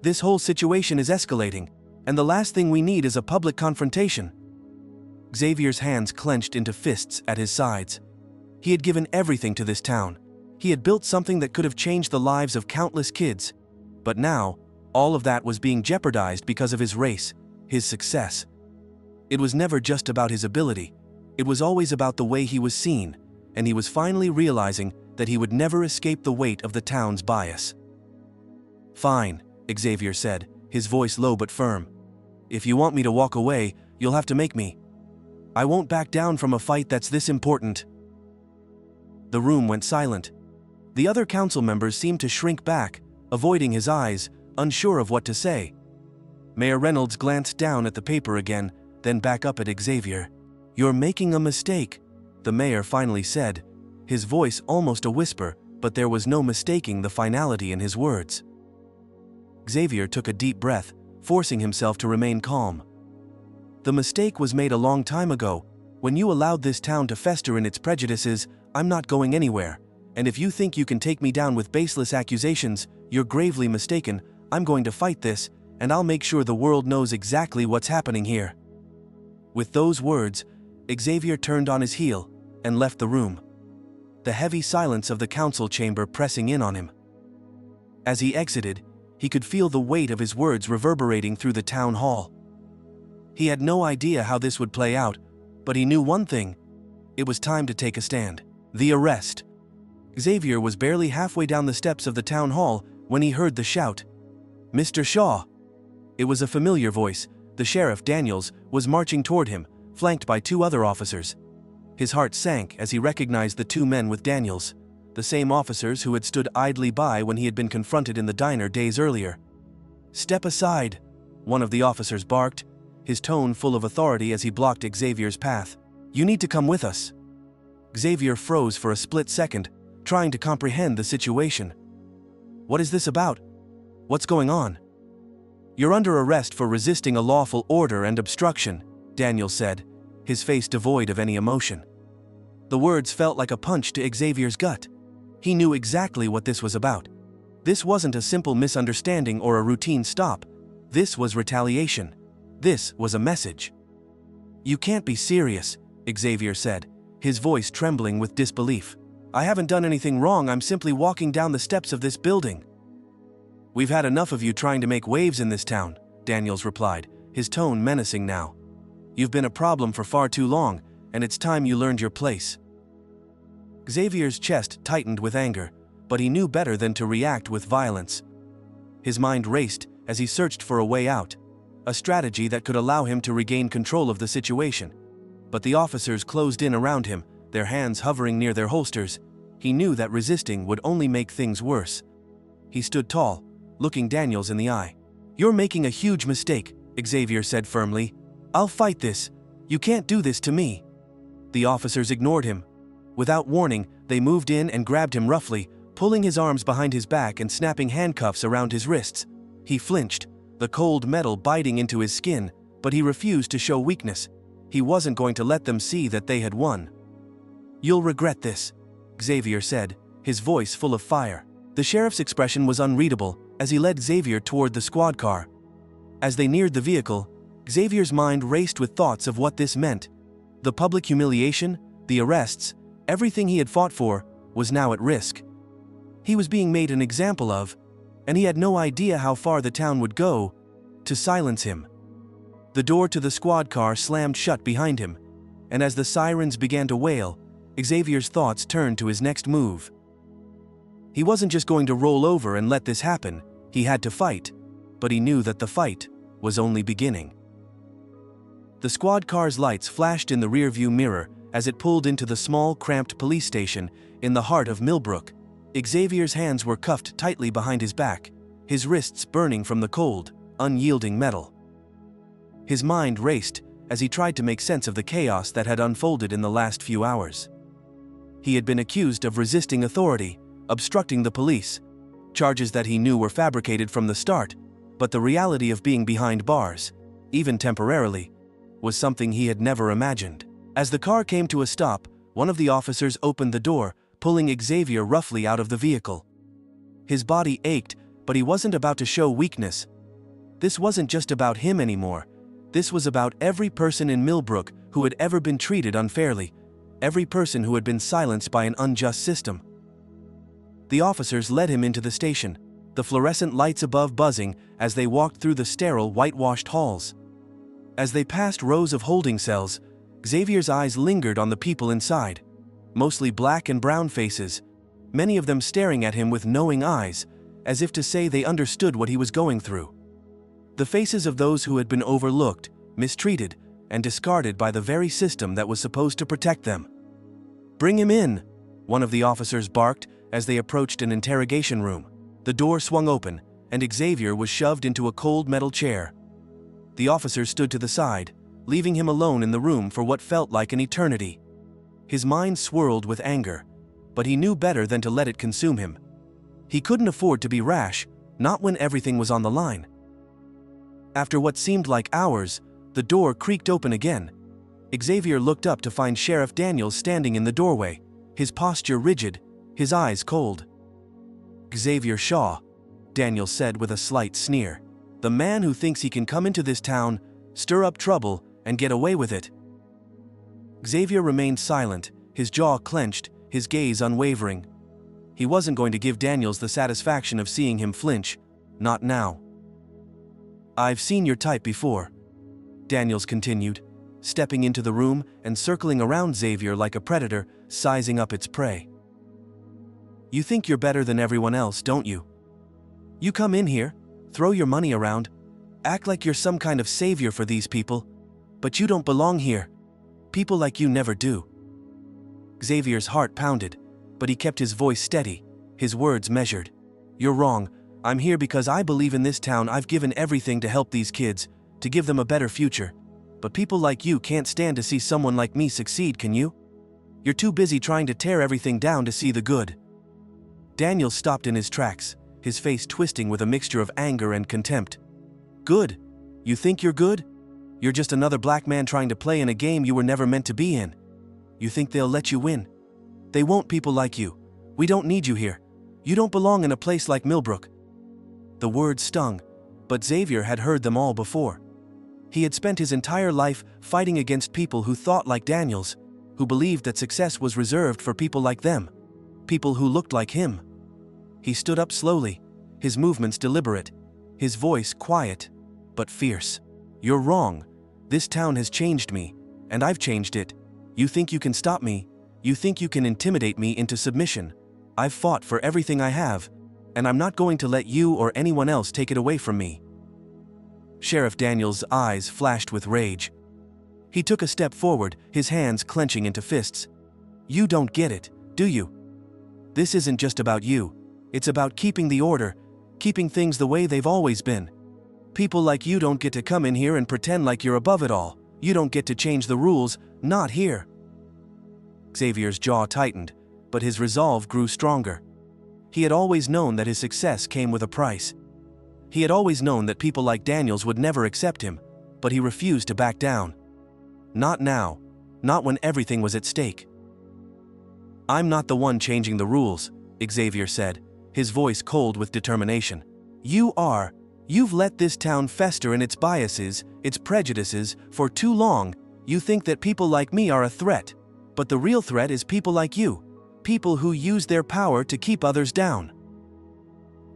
This whole situation is escalating, and the last thing we need is a public confrontation." Xavier's hands clenched into fists at his sides. He had given everything to this town. He had built something that could have changed the lives of countless kids. But now, all of that was being jeopardized because of his race, his success. It was never just about his ability. It was always about the way he was seen, and he was finally realizing that he would never escape the weight of the town's bias. "Fine," Xavier said, his voice low but firm. "If you want me to walk away, you'll have to make me. I won't back down from a fight that's this important." The room went silent. The other council members seemed to shrink back, avoiding his eyes, unsure of what to say. Mayor Reynolds glanced down at the paper again, then back up at Xavier. "You're making a mistake," the mayor finally said, his voice almost a whisper, but there was no mistaking the finality in his words. Xavier took a deep breath, forcing himself to remain calm. "The mistake was made a long time ago. When you allowed this town to fester in its prejudices, I'm not going anywhere. And if you think you can take me down with baseless accusations, you're gravely mistaken. I'm going to fight this, and I'll make sure the world knows exactly what's happening here." With those words, Xavier turned on his heel and left the room, the heavy silence of the council chamber pressing in on him. As he exited, he could feel the weight of his words reverberating through the town hall. He had no idea how this would play out, but he knew one thing: it was time to take a stand. The arrest. Xavier was barely halfway down the steps of the town hall when he heard the shout. "Mr. Shaw!" It was a familiar voice. The sheriff, Daniels, was marching toward him, flanked by two other officers. His heart sank as he recognized the two men with Daniels, the same officers who had stood idly by when he had been confronted in the diner days earlier. "Step aside," one of the officers barked, his tone full of authority as he blocked Xavier's path. "You need to come with us." Xavier froze for a split second, trying to comprehend the situation. "What is this about? What's going on?" "You're under arrest for resisting a lawful order and obstruction," Daniel said, his face devoid of any emotion. The words felt like a punch to Xavier's gut. He knew exactly what this was about. This wasn't a simple misunderstanding or a routine stop. This was retaliation. This was a message. "You can't be serious," Xavier said, his voice trembling with disbelief. "I haven't done anything wrong. I'm simply walking down the steps of this building." "We've had enough of you trying to make waves in this town," Daniels replied, his tone menacing now. "You've been a problem for far too long, and it's time you learned your place." Xavier's chest tightened with anger, but he knew better than to react with violence. His mind raced as he searched for a way out, a strategy that could allow him to regain control of the situation. But the officers closed in around him, their hands hovering near their holsters. He knew that resisting would only make things worse. He stood tall, looking Daniels in the eye. "You're making a huge mistake," Xavier said firmly. "I'll fight this. You can't do this to me." The officers ignored him. Without warning, they moved in and grabbed him roughly, pulling his arms behind his back and snapping handcuffs around his wrists. He flinched, the cold metal biting into his skin, But he refused to show weakness. He wasn't going to let them see that they had won. "You'll regret this," Xavier said, his voice full of fire. The sheriff's expression was unreadable as he led Xavier toward the squad car. As they neared the vehicle, Xavier's mind raced with thoughts of what this meant. The public humiliation, the arrests, everything he had fought for, was now at risk. He was being made an example of, and he had no idea how far the town would go to silence him. The door to the squad car slammed shut behind him, and as the sirens began to wail, Xavier's thoughts turned to his next move. He wasn't just going to roll over and let this happen, he had to fight, but he knew that the fight was only beginning. The squad car's lights flashed in the rearview mirror as it pulled into the small, cramped police station in the heart of Millbrooke. Xavier's hands were cuffed tightly behind his back, his wrists burning from the cold, unyielding metal. His mind raced as he tried to make sense of the chaos that had unfolded in the last few hours. He had been accused of resisting authority, obstructing the police, charges that he knew were fabricated from the start, but the reality of being behind bars, even temporarily, was something he had never imagined. As the car came to a stop, one of the officers opened the door, pulling Xavier roughly out of the vehicle. His body ached, but he wasn't about to show weakness. This wasn't just about him anymore. This was about every person in Millbrooke who had ever been treated unfairly, every person who had been silenced by an unjust system. The officers led him into the station, the fluorescent lights above buzzing as they walked through the sterile, whitewashed halls. As they passed rows of holding cells, Xavier's eyes lingered on the people inside, mostly black and brown faces, many of them staring at him with knowing eyes, as if to say they understood what he was going through. The faces of those who had been overlooked, mistreated, and discarded by the very system that was supposed to protect them. "Bring him in," one of the officers barked as they approached an interrogation room. The door swung open, and Xavier was shoved into a cold metal chair. The officer stood to the side, leaving him alone in the room for what felt like an eternity. His mind swirled with anger, but he knew better than to let it consume him. He couldn't afford to be rash, not when everything was on the line. After what seemed like hours, the door creaked open again. Xavier looked up to find Sheriff Daniels standing in the doorway, his posture rigid, his eyes cold. "Xavier Shaw," Daniels said with a slight sneer. "The man who thinks he can come into this town, stir up trouble, and get away with it." Xavier remained silent, his jaw clenched, his gaze unwavering. He wasn't going to give Daniels the satisfaction of seeing him flinch, not now. "I've seen your type before," Daniels continued, stepping into the room and circling around Xavier like a predator, sizing up its prey. "You think you're better than everyone else, don't you? You come in here, throw your money around, act like you're some kind of savior for these people, but you don't belong here. People like you never do." Xavier's heart pounded, but he kept his voice steady, his words measured. "You're wrong. I'm here because I believe in this town. I've given everything to help these kids, to give them a better future. But people like you can't stand to see someone like me succeed, can you? You're too busy trying to tear everything down to see the good." Daniel stopped in his tracks, his face twisting with a mixture of anger and contempt. "Good? You think you're good? You're just another black man trying to play in a game you were never meant to be in. You think they'll let you win? They won't. People like you. We don't need you here. You don't belong in a place like Millbrooke." The words stung, but Xavier had heard them all before. He had spent his entire life fighting against people who thought like Daniels, who believed that success was reserved for people like them, people who looked like him. He stood up slowly, his movements deliberate, his voice quiet, but fierce. "You're wrong. This town has changed me, and I've changed it. You think you can stop me? You think you can intimidate me into submission? I've fought for everything I have, and I'm not going to let you or anyone else take it away from me." Sheriff Daniels' eyes flashed with rage. He took a step forward, his hands clenching into fists. "You don't get it, do you? This isn't just about you. It's about keeping the order, keeping things the way they've always been. People like you don't get to come in here and pretend like you're above it all. You don't get to change the rules, not here." Xavier's jaw tightened, but his resolve grew stronger. He had always known that his success came with a price. He had always known that people like Daniels would never accept him, but he refused to back down. Not now. Not when everything was at stake. "I'm not the one changing the rules," Xavier said, his voice cold with determination. "You are. You've let this town fester in its biases, its prejudices, for too long. You think that people like me are a threat. But the real threat is people like you. People who use their power to keep others down."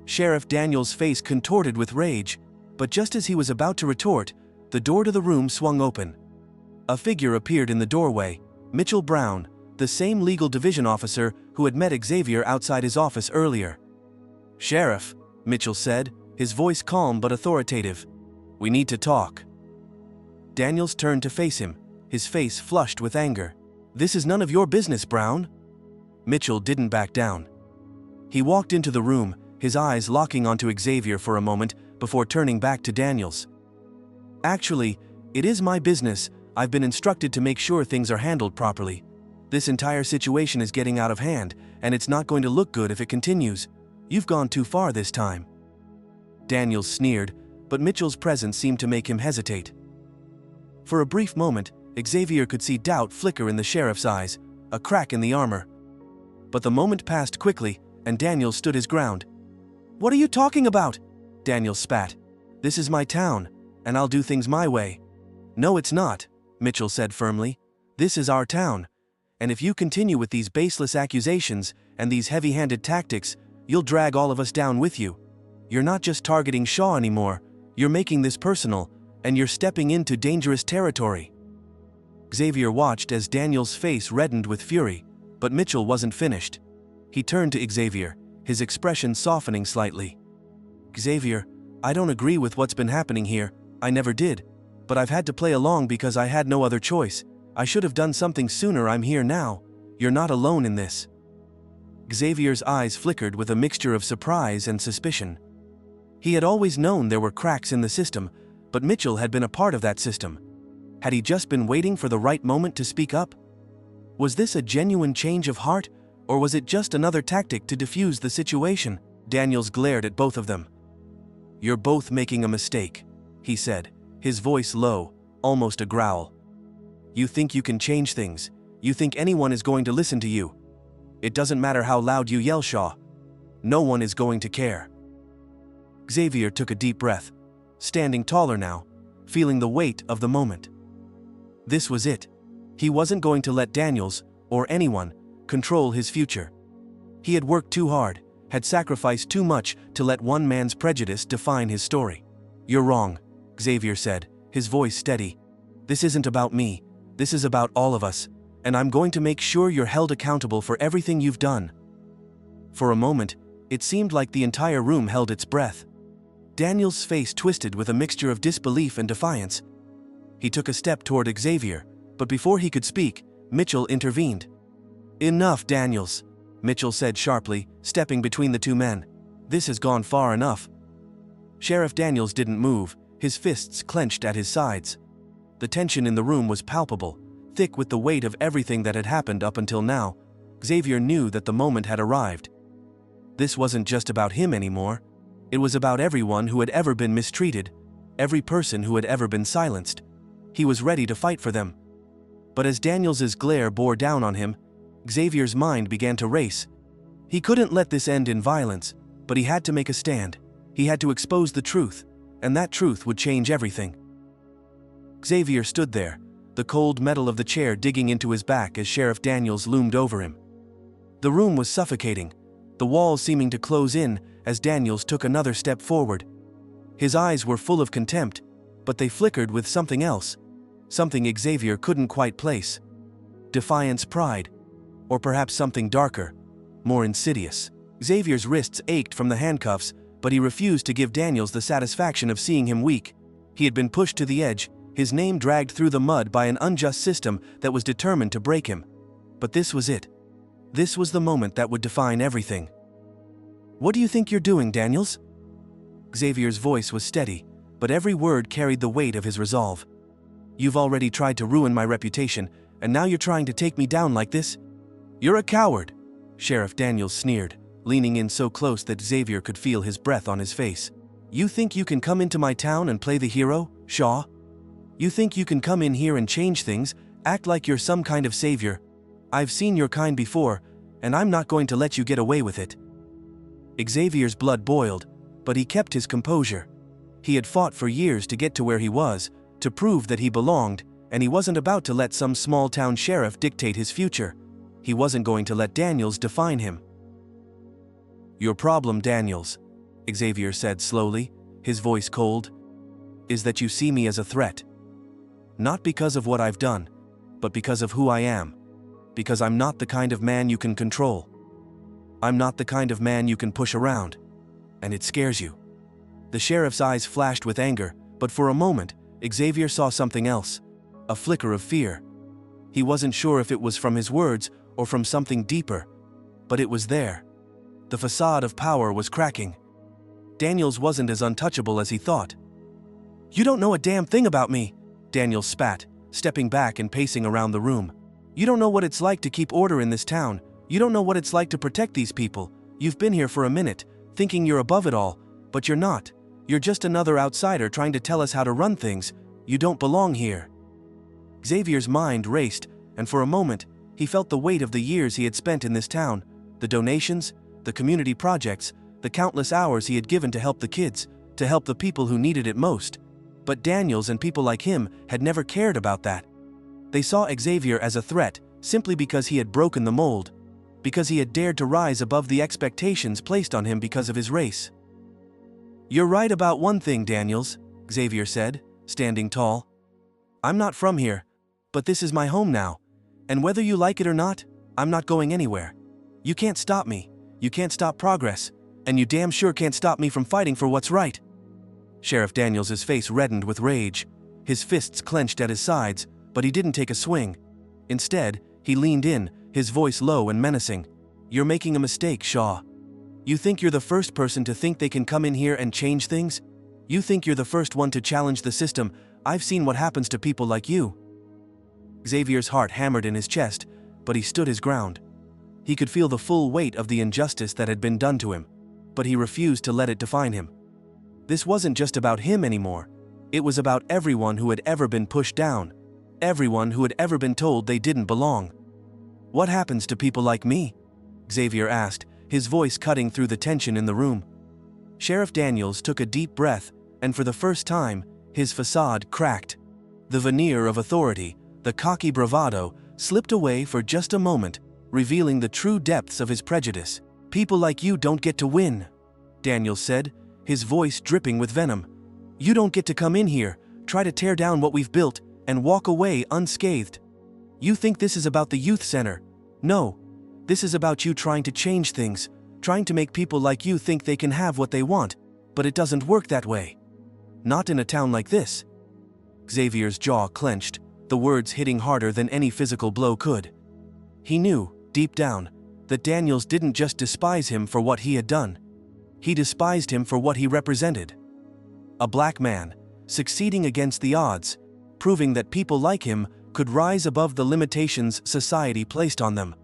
Sheriff Daniels' face contorted with rage, but just as he was about to retort, the door to the room swung open. A figure appeared in the doorway, Mitchell Brown, the same legal division officer who had met Xavier outside his office earlier. "Sheriff," Mitchell said, his voice calm but authoritative, "we need to talk." Daniels turned to face him, his face flushed with anger. "This is none of your business, Brown." Mitchell didn't back down. He walked into the room, his eyes locking onto Xavier for a moment before turning back to Daniels. "Actually, it is my business. I've been instructed to make sure things are handled properly. This entire situation is getting out of hand, and it's not going to look good if it continues. You've gone too far this time." Daniels sneered, but Mitchell's presence seemed to make him hesitate. For a brief moment, Xavier could see doubt flicker in the sheriff's eyes, a crack in the armor. But the moment passed quickly, and Daniels stood his ground. "What are you talking about?" Daniels spat. "This is my town, and I'll do things my way." "No, it's not," Mitchell said firmly. "This is our town. And if you continue with these baseless accusations and these heavy-handed tactics, you'll drag all of us down with you. You're not just targeting Shaw anymore, you're making this personal, and you're stepping into dangerous territory." Xavier watched as Daniels' face reddened with fury, but Mitchell wasn't finished. He turned to Xavier, his expression softening slightly. "Xavier, I don't agree with what's been happening here, I never did. But I've had to play along because I had no other choice. I should have done something sooner. I'm here now. You're not alone in this." Xavier's eyes flickered with a mixture of surprise and suspicion. He had always known there were cracks in the system, but Mitchell had been a part of that system. Had he just been waiting for the right moment to speak up? Was this a genuine change of heart, or was it just another tactic to defuse the situation? Daniels glared at both of them. "You're both making a mistake," he said, his voice low, almost a growl. "You think you can change things. You think anyone is going to listen to you. It doesn't matter how loud you yell, Shaw. No one is going to care." Xavier took a deep breath, standing taller now, feeling the weight of the moment. This was it. He wasn't going to let Daniels, or anyone, control his future. He had worked too hard, had sacrificed too much to let one man's prejudice define his story. "You're wrong," Xavier said, his voice steady. "This isn't about me. This is about all of us, and I'm going to make sure you're held accountable for everything you've done." For a moment, it seemed like the entire room held its breath. Daniel's face twisted with a mixture of disbelief and defiance. He took a step toward Xavier, but before he could speak, Mitchell intervened. "Enough, Daniels," Mitchell said sharply, stepping between the two men. "This has gone far enough." Sheriff Daniels didn't move, his fists clenched at his sides. The tension in the room was palpable, thick with the weight of everything that had happened up until now. Xavier knew that the moment had arrived. This wasn't just about him anymore. It was about everyone who had ever been mistreated, every person who had ever been silenced. He was ready to fight for them. But as Daniels's glare bore down on him, Xavier's mind began to race. He couldn't let this end in violence, but he had to make a stand. He had to expose the truth, and that truth would change everything. Xavier stood there, the cold metal of the chair digging into his back as Sheriff Daniels loomed over him. The room was suffocating, the walls seeming to close in as Daniels took another step forward. His eyes were full of contempt, but they flickered with something else, something Xavier couldn't quite place. Defiance, pride, or perhaps something darker, more insidious. Xavier's wrists ached from the handcuffs, but he refused to give Daniels the satisfaction of seeing him weak. He had been pushed to the edge, his name dragged through the mud by an unjust system that was determined to break him. But this was it. This was the moment that would define everything. "What do you think you're doing, Daniels?" Xavier's voice was steady, but every word carried the weight of his resolve. "You've already tried to ruin my reputation, and now you're trying to take me down like this? You're a coward," Sheriff Daniels sneered, leaning in so close that Xavier could feel his breath on his face. "You think you can come into my town and play the hero, Shaw? You think you can come in here and change things, act like you're some kind of savior. I've seen your kind before, and I'm not going to let you get away with it." Xavier's blood boiled, but he kept his composure. He had fought for years to get to where he was, to prove that he belonged, and he wasn't about to let some small-town sheriff dictate his future. He wasn't going to let Daniels define him. "Your problem, Daniels," Xavier said slowly, his voice cold, "is that you see me as a threat. Not because of what I've done, but because of who I am. Because I'm not the kind of man you can control. I'm not the kind of man you can push around. And it scares you." The sheriff's eyes flashed with anger, but for a moment, Xavier saw something else, a flicker of fear. He wasn't sure if it was from his words or from something deeper, but it was there. The facade of power was cracking. Daniels wasn't as untouchable as he thought. "You don't know a damn thing about me," Daniels spat, stepping back and pacing around the room. "You don't know what it's like to keep order in this town. You don't know what it's like to protect these people. You've been here for a minute, thinking you're above it all, but you're not. You're just another outsider trying to tell us how to run things. You don't belong here." Xavier's mind raced, and for a moment, he felt the weight of the years he had spent in this town, the donations, the community projects, the countless hours he had given to help the kids, to help the people who needed it most. But Daniels and people like him had never cared about that. They saw Xavier as a threat, simply because he had broken the mold, because he had dared to rise above the expectations placed on him because of his race. "You're right about one thing, Daniels," Xavier said, standing tall. "I'm not from here, but this is my home now, and whether you like it or not, I'm not going anywhere. You can't stop me, you can't stop progress, and you damn sure can't stop me from fighting for what's right." Sheriff Daniels's face reddened with rage. His fists clenched at his sides, but he didn't take a swing. Instead, he leaned in, his voice low and menacing. "You're making a mistake, Shaw. You think you're the first person to think they can come in here and change things? You think you're the first one to challenge the system. I've seen what happens to people like you." Xavier's heart hammered in his chest, but he stood his ground. He could feel the full weight of the injustice that had been done to him, but he refused to let it define him. This wasn't just about him anymore. It was about everyone who had ever been pushed down, everyone who had ever been told they didn't belong. "What happens to people like me?" Xavier asked, his voice cutting through the tension in the room. Sheriff Daniels took a deep breath, and for the first time, his facade cracked. The veneer of authority, the cocky bravado, slipped away for just a moment, revealing the true depths of his prejudice. "People like you don't get to win," Daniels said, his voice dripping with venom. "You don't get to come in here, try to tear down what we've built, and walk away unscathed. You think this is about the youth center. No, this is about you trying to change things, trying to make people like you think they can have what they want, but it doesn't work that way. Not in a town like this." Xavier's jaw clenched, the words hitting harder than any physical blow could. He knew, deep down, that Daniels didn't just despise him for what he had done. He despised him for what he represented. A black man, succeeding against the odds, proving that people like him could rise above the limitations society placed on them.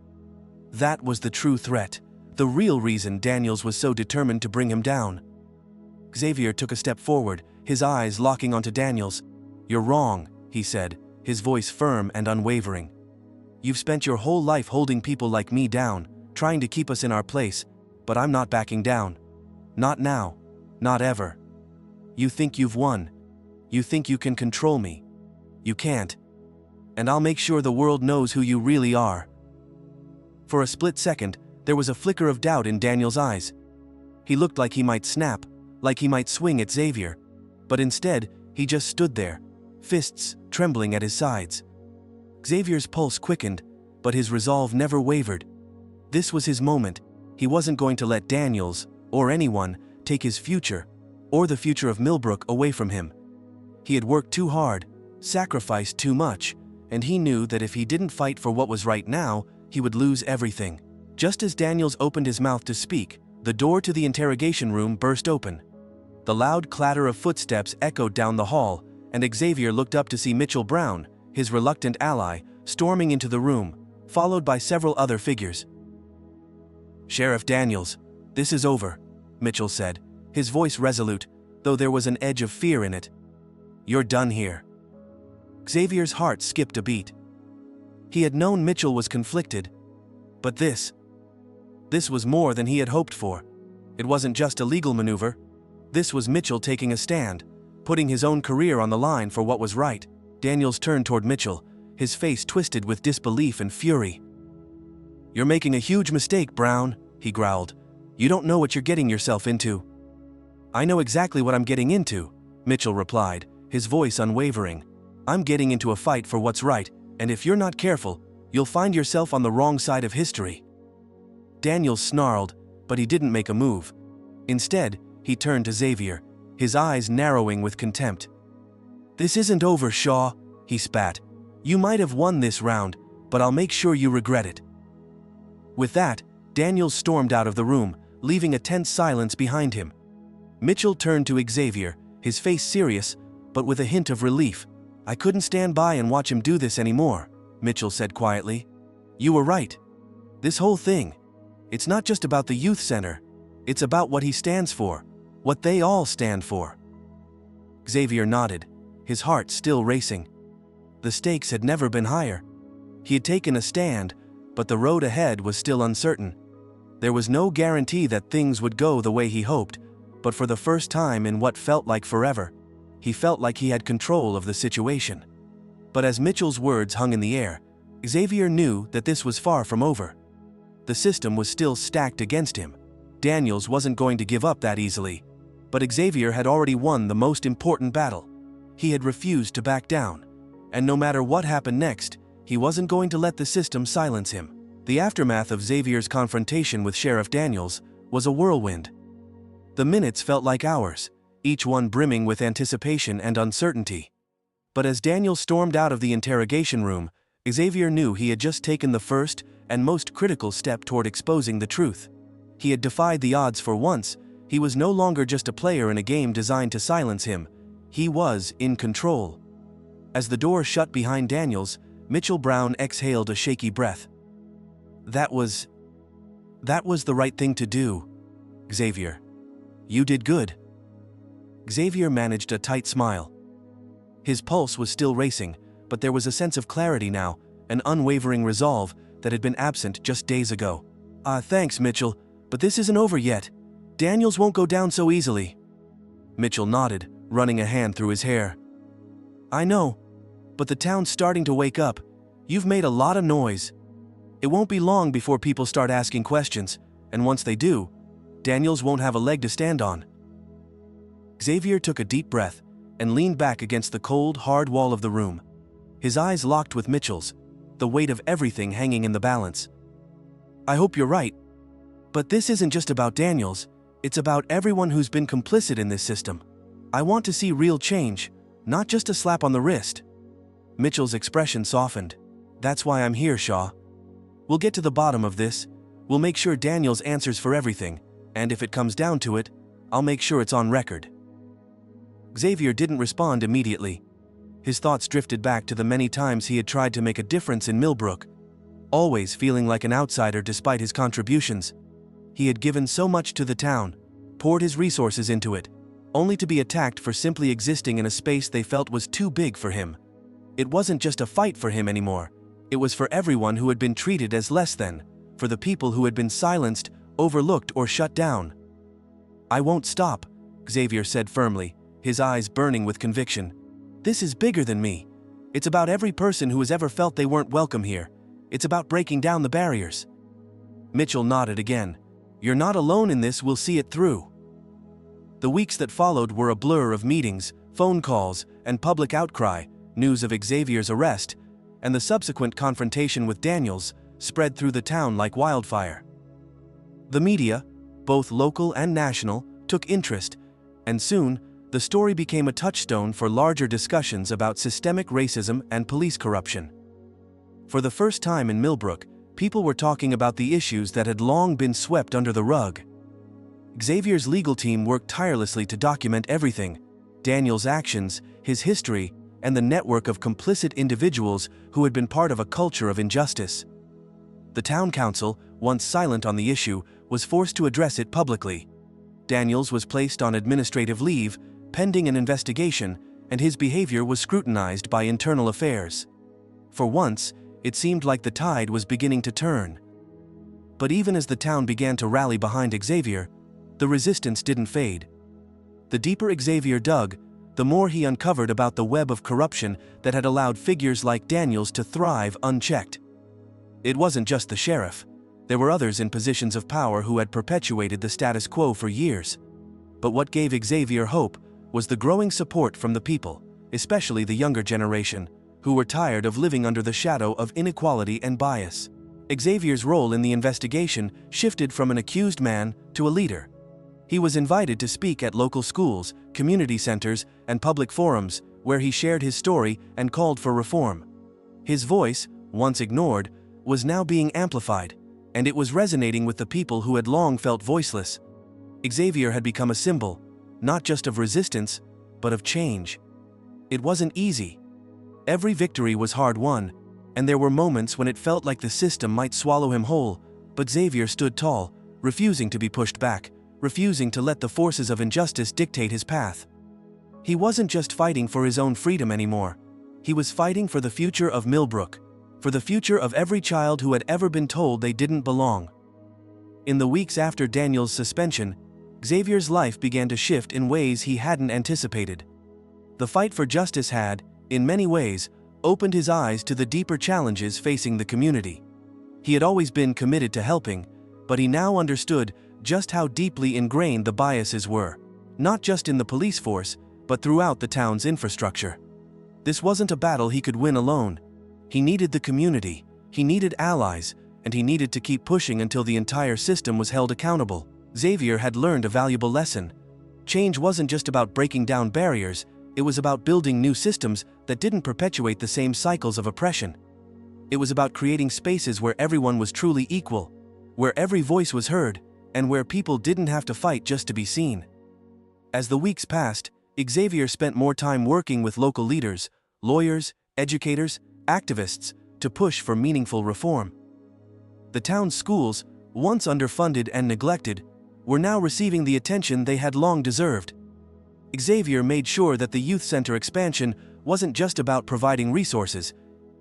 That was the true threat, the real reason Daniels was so determined to bring him down. Xavier took a step forward, his eyes locking onto Daniels. "You're wrong," he said, his voice firm and unwavering. "You've spent your whole life holding people like me down, trying to keep us in our place, but I'm not backing down. Not now. Not ever. You think you've won. You think you can control me. You can't. And I'll make sure the world knows who you really are." For a split second, there was a flicker of doubt in Daniel's eyes. He looked like he might snap, like he might swing at Xavier. But instead, he just stood there, fists trembling at his sides. Xavier's pulse quickened, but his resolve never wavered. This was his moment. He wasn't going to let Daniels, or anyone, take his future, or the future of Millbrooke away from him. He had worked too hard, sacrificed too much, and he knew that if he didn't fight for what was right now, he would lose everything. Just as Daniels opened his mouth to speak, the door to the interrogation room burst open. The loud clatter of footsteps echoed down the hall, and Xavier looked up to see Mitchell Brown, his reluctant ally, storming into the room, followed by several other figures. "Sheriff Daniels, this is over," Mitchell said, his voice resolute, though there was an edge of fear in it. "You're done here. Xavier's heart skipped a beat. He had known Mitchell was conflicted, but this was more than he had hoped for. It wasn't just a legal maneuver. This was Mitchell taking a stand, putting his own career on the line for what was right. Daniels turned toward Mitchell, his face twisted with disbelief and fury. "You're making a huge mistake, Brown," he growled. "You don't know what you're getting yourself into." "I know exactly what I'm getting into," Mitchell replied, his voice unwavering. "I'm getting into a fight for what's right, and if you're not careful, you'll find yourself on the wrong side of history." Daniels snarled, but he didn't make a move. Instead, he turned to Xavier, his eyes narrowing with contempt. "This isn't over, Shaw," he spat. "You might have won this round, but I'll make sure you regret it." With that, Daniels stormed out of the room, leaving a tense silence behind him. Mitchell turned to Xavier, his face serious, but with a hint of relief. "I couldn't stand by and watch him do this anymore," Mitchell said quietly. "You were right. This whole thing, it's not just about the youth center. It's about what he stands for, what they all stand for." Xavier nodded, his heart still racing. The stakes had never been higher. He had taken a stand, but the road ahead was still uncertain. There was no guarantee that things would go the way he hoped, but for the first time in what felt like forever, he felt like he had control of the situation. But as Mitchell's words hung in the air, Xavier knew that this was far from over. The system was still stacked against him. Daniels wasn't going to give up that easily, but Xavier had already won the most important battle. He had refused to back down, and no matter what happened next, he wasn't going to let the system silence him. The aftermath of Xavier's confrontation with Sheriff Daniels was a whirlwind. The minutes felt like hours, each one brimming with anticipation and uncertainty. But as Daniels stormed out of the interrogation room, Xavier knew he had just taken the first and most critical step toward exposing the truth. He had defied the odds for once. He was no longer just a player in a game designed to silence him. He was in control. As the door shut behind Daniels, Mitchell Brown exhaled a shaky breath. That was the right thing to do, Xavier. You did good." Xavier managed a tight smile. His pulse was still racing, but there was a sense of clarity now, an unwavering resolve that had been absent just days ago. Thanks, Mitchell, but this isn't over yet. Daniels won't go down so easily." Mitchell nodded, running a hand through his hair. "I know, but the town's starting to wake up. You've made a lot of noise. It won't be long before people start asking questions, and once they do, Daniels won't have a leg to stand on." Xavier took a deep breath and leaned back against the cold, hard wall of the room. His eyes locked with Mitchell's, the weight of everything hanging in the balance. "I hope you're right. But this isn't just about Daniels, it's about everyone who's been complicit in this system. I want to see real change, not just a slap on the wrist." Mitchell's expression softened. "That's why I'm here, Shaw. We'll get to the bottom of this. We'll make sure Daniels answers for everything, and if it comes down to it, I'll make sure it's on record." Xavier didn't respond immediately. His thoughts drifted back to the many times he had tried to make a difference in Millbrooke, always feeling like an outsider despite his contributions. He had given so much to the town, poured his resources into it, only to be attacked for simply existing in a space they felt was too big for him. It wasn't just a fight for him anymore. It was for everyone who had been treated as less than, for the people who had been silenced, overlooked, or shut down. "I won't stop," Xavier said firmly, his eyes burning with conviction. "This is bigger than me. It's about every person who has ever felt they weren't welcome here. It's about breaking down the barriers." Mitchell nodded again. "You're not alone in this, we'll see it through." The weeks that followed were a blur of meetings, phone calls, and public outcry. News of Xavier's arrest and the subsequent confrontation with Daniels spread through the town like wildfire. The media, both local and national, took interest, and soon, the story became a touchstone for larger discussions about systemic racism and police corruption. For the first time in Millbrooke, people were talking about the issues that had long been swept under the rug. Xavier's legal team worked tirelessly to document everything: Daniels' actions, his history, and the network of complicit individuals who had been part of a culture of injustice. The town council, once silent on the issue, was forced to address it publicly. Daniels was placed on administrative leave, pending an investigation, and his behavior was scrutinized by internal affairs. For once, it seemed like the tide was beginning to turn. But even as the town began to rally behind Xavier, the resistance didn't fade. The deeper Xavier dug, the more he uncovered about the web of corruption that had allowed figures like Daniels to thrive unchecked. It wasn't just the sheriff. There were others in positions of power who had perpetuated the status quo for years. But what gave Xavier hope was the growing support from the people, especially the younger generation, who were tired of living under the shadow of inequality and bias. Xavier's role in the investigation shifted from an accused man to a leader. He was invited to speak at local schools, community centers, and public forums, where he shared his story and called for reform. His voice, once ignored, was now being amplified, and it was resonating with the people who had long felt voiceless. Xavier had become a symbol, not just of resistance, but of change. It wasn't easy. Every victory was hard-won, and there were moments when it felt like the system might swallow him whole, but Xavier stood tall, refusing to be pushed back, refusing to let the forces of injustice dictate his path. He wasn't just fighting for his own freedom anymore. He was fighting for the future of Millbrooke, for the future of every child who had ever been told they didn't belong. In the weeks after Daniel's suspension, Xavier's life began to shift in ways he hadn't anticipated. The fight for justice had, in many ways, opened his eyes to the deeper challenges facing the community. He had always been committed to helping, but he now understood just how deeply ingrained the biases were, not just in the police force, but throughout the town's infrastructure. This wasn't a battle he could win alone. He needed the community, he needed allies, and he needed to keep pushing until the entire system was held accountable. Xavier had learned a valuable lesson. Change wasn't just about breaking down barriers, it was about building new systems that didn't perpetuate the same cycles of oppression. It was about creating spaces where everyone was truly equal, where every voice was heard, and where people didn't have to fight just to be seen. As the weeks passed, Xavier spent more time working with local leaders, lawyers, educators, activists, to push for meaningful reform. The town's schools, once underfunded and neglected, were now receiving the attention they had long deserved. Xavier made sure that the youth center expansion wasn't just about providing resources.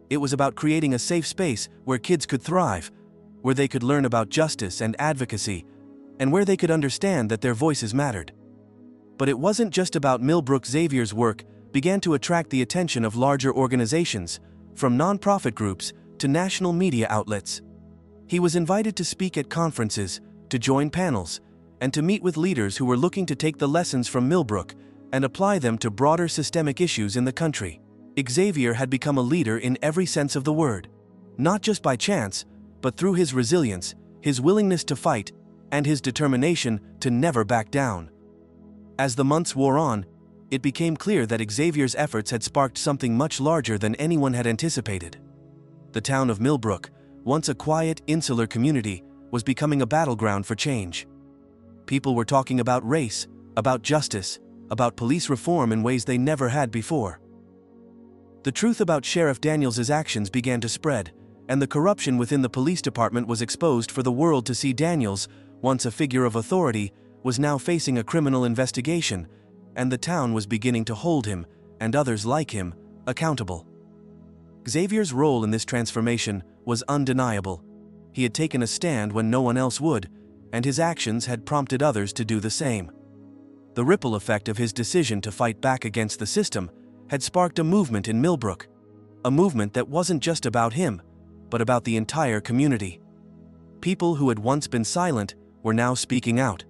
It was about creating a safe space where kids could thrive, where they could learn about justice and advocacy, and where they could understand that their voices mattered. But it wasn't just about Millbrooke. Xavier's work began to attract the attention of larger organizations, from nonprofit groups to national media outlets. He was invited to speak at conferences, to join panels, and to meet with leaders who were looking to take the lessons from Millbrooke and apply them to broader systemic issues in the country. Xavier had become a leader in every sense of the word, not just by chance, but through his resilience, his willingness to fight, and his determination to never back down. As the months wore on, it became clear that Xavier's efforts had sparked something much larger than anyone had anticipated. The town of Millbrooke, once a quiet, insular community, was becoming a battleground for change. People were talking about race, about justice, about police reform in ways they never had before. The truth about Sheriff Daniels' actions began to spread, and the corruption within the police department was exposed for the world to see. Daniels, once a figure of authority, was now facing a criminal investigation, and the town was beginning to hold him, and others like him, accountable. Xavier's role in this transformation was undeniable. He had taken a stand when no one else would, and his actions had prompted others to do the same. The ripple effect of his decision to fight back against the system had sparked a movement in Millbrooke, a movement that wasn't just about him, but about the entire community. People who had once been silent were now speaking out.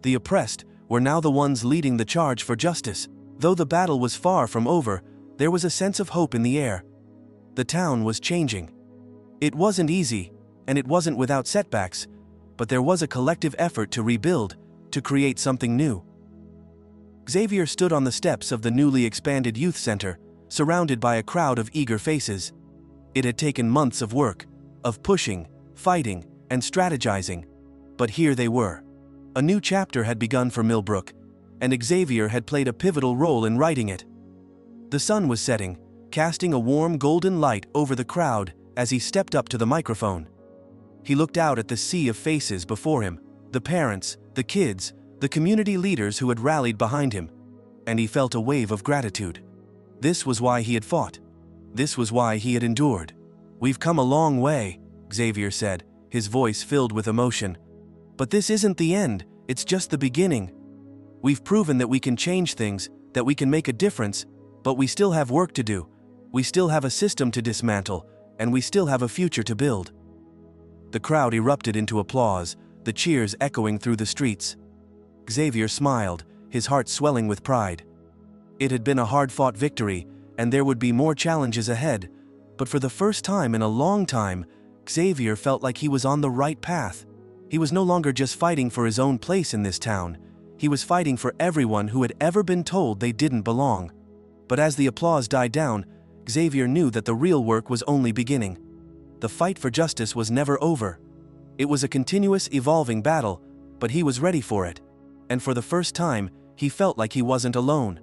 The oppressed were now the ones leading the charge for justice. Though the battle was far from over, there was a sense of hope in the air. The town was changing. It wasn't easy, and it wasn't without setbacks, but there was a collective effort to rebuild, to create something new. Xavier stood on the steps of the newly expanded youth center, surrounded by a crowd of eager faces. It had taken months of work, of pushing, fighting, and strategizing, but here they were. A new chapter had begun for Millbrooke, and Xavier had played a pivotal role in writing it. The sun was setting, casting a warm golden light over the crowd as he stepped up to the microphone. He looked out at the sea of faces before him, the parents, the kids, the community leaders who had rallied behind him, and he felt a wave of gratitude. This was why he had fought. This was why he had endured. "We've come a long way," Xavier said, his voice filled with emotion. "But this isn't the end, it's just the beginning. We've proven that we can change things, that we can make a difference, but we still have work to do. We still have a system to dismantle, and we still have a future to build." The crowd erupted into applause, the cheers echoing through the streets. Xavier smiled, his heart swelling with pride. It had been a hard-fought victory, and there would be more challenges ahead, but for the first time in a long time, Xavier felt like he was on the right path. He was no longer just fighting for his own place in this town. He was fighting for everyone who had ever been told they didn't belong. But as the applause died down, Xavier knew that the real work was only beginning. The fight for justice was never over. It was a continuous, evolving battle, but he was ready for it. And for the first time, he felt like he wasn't alone.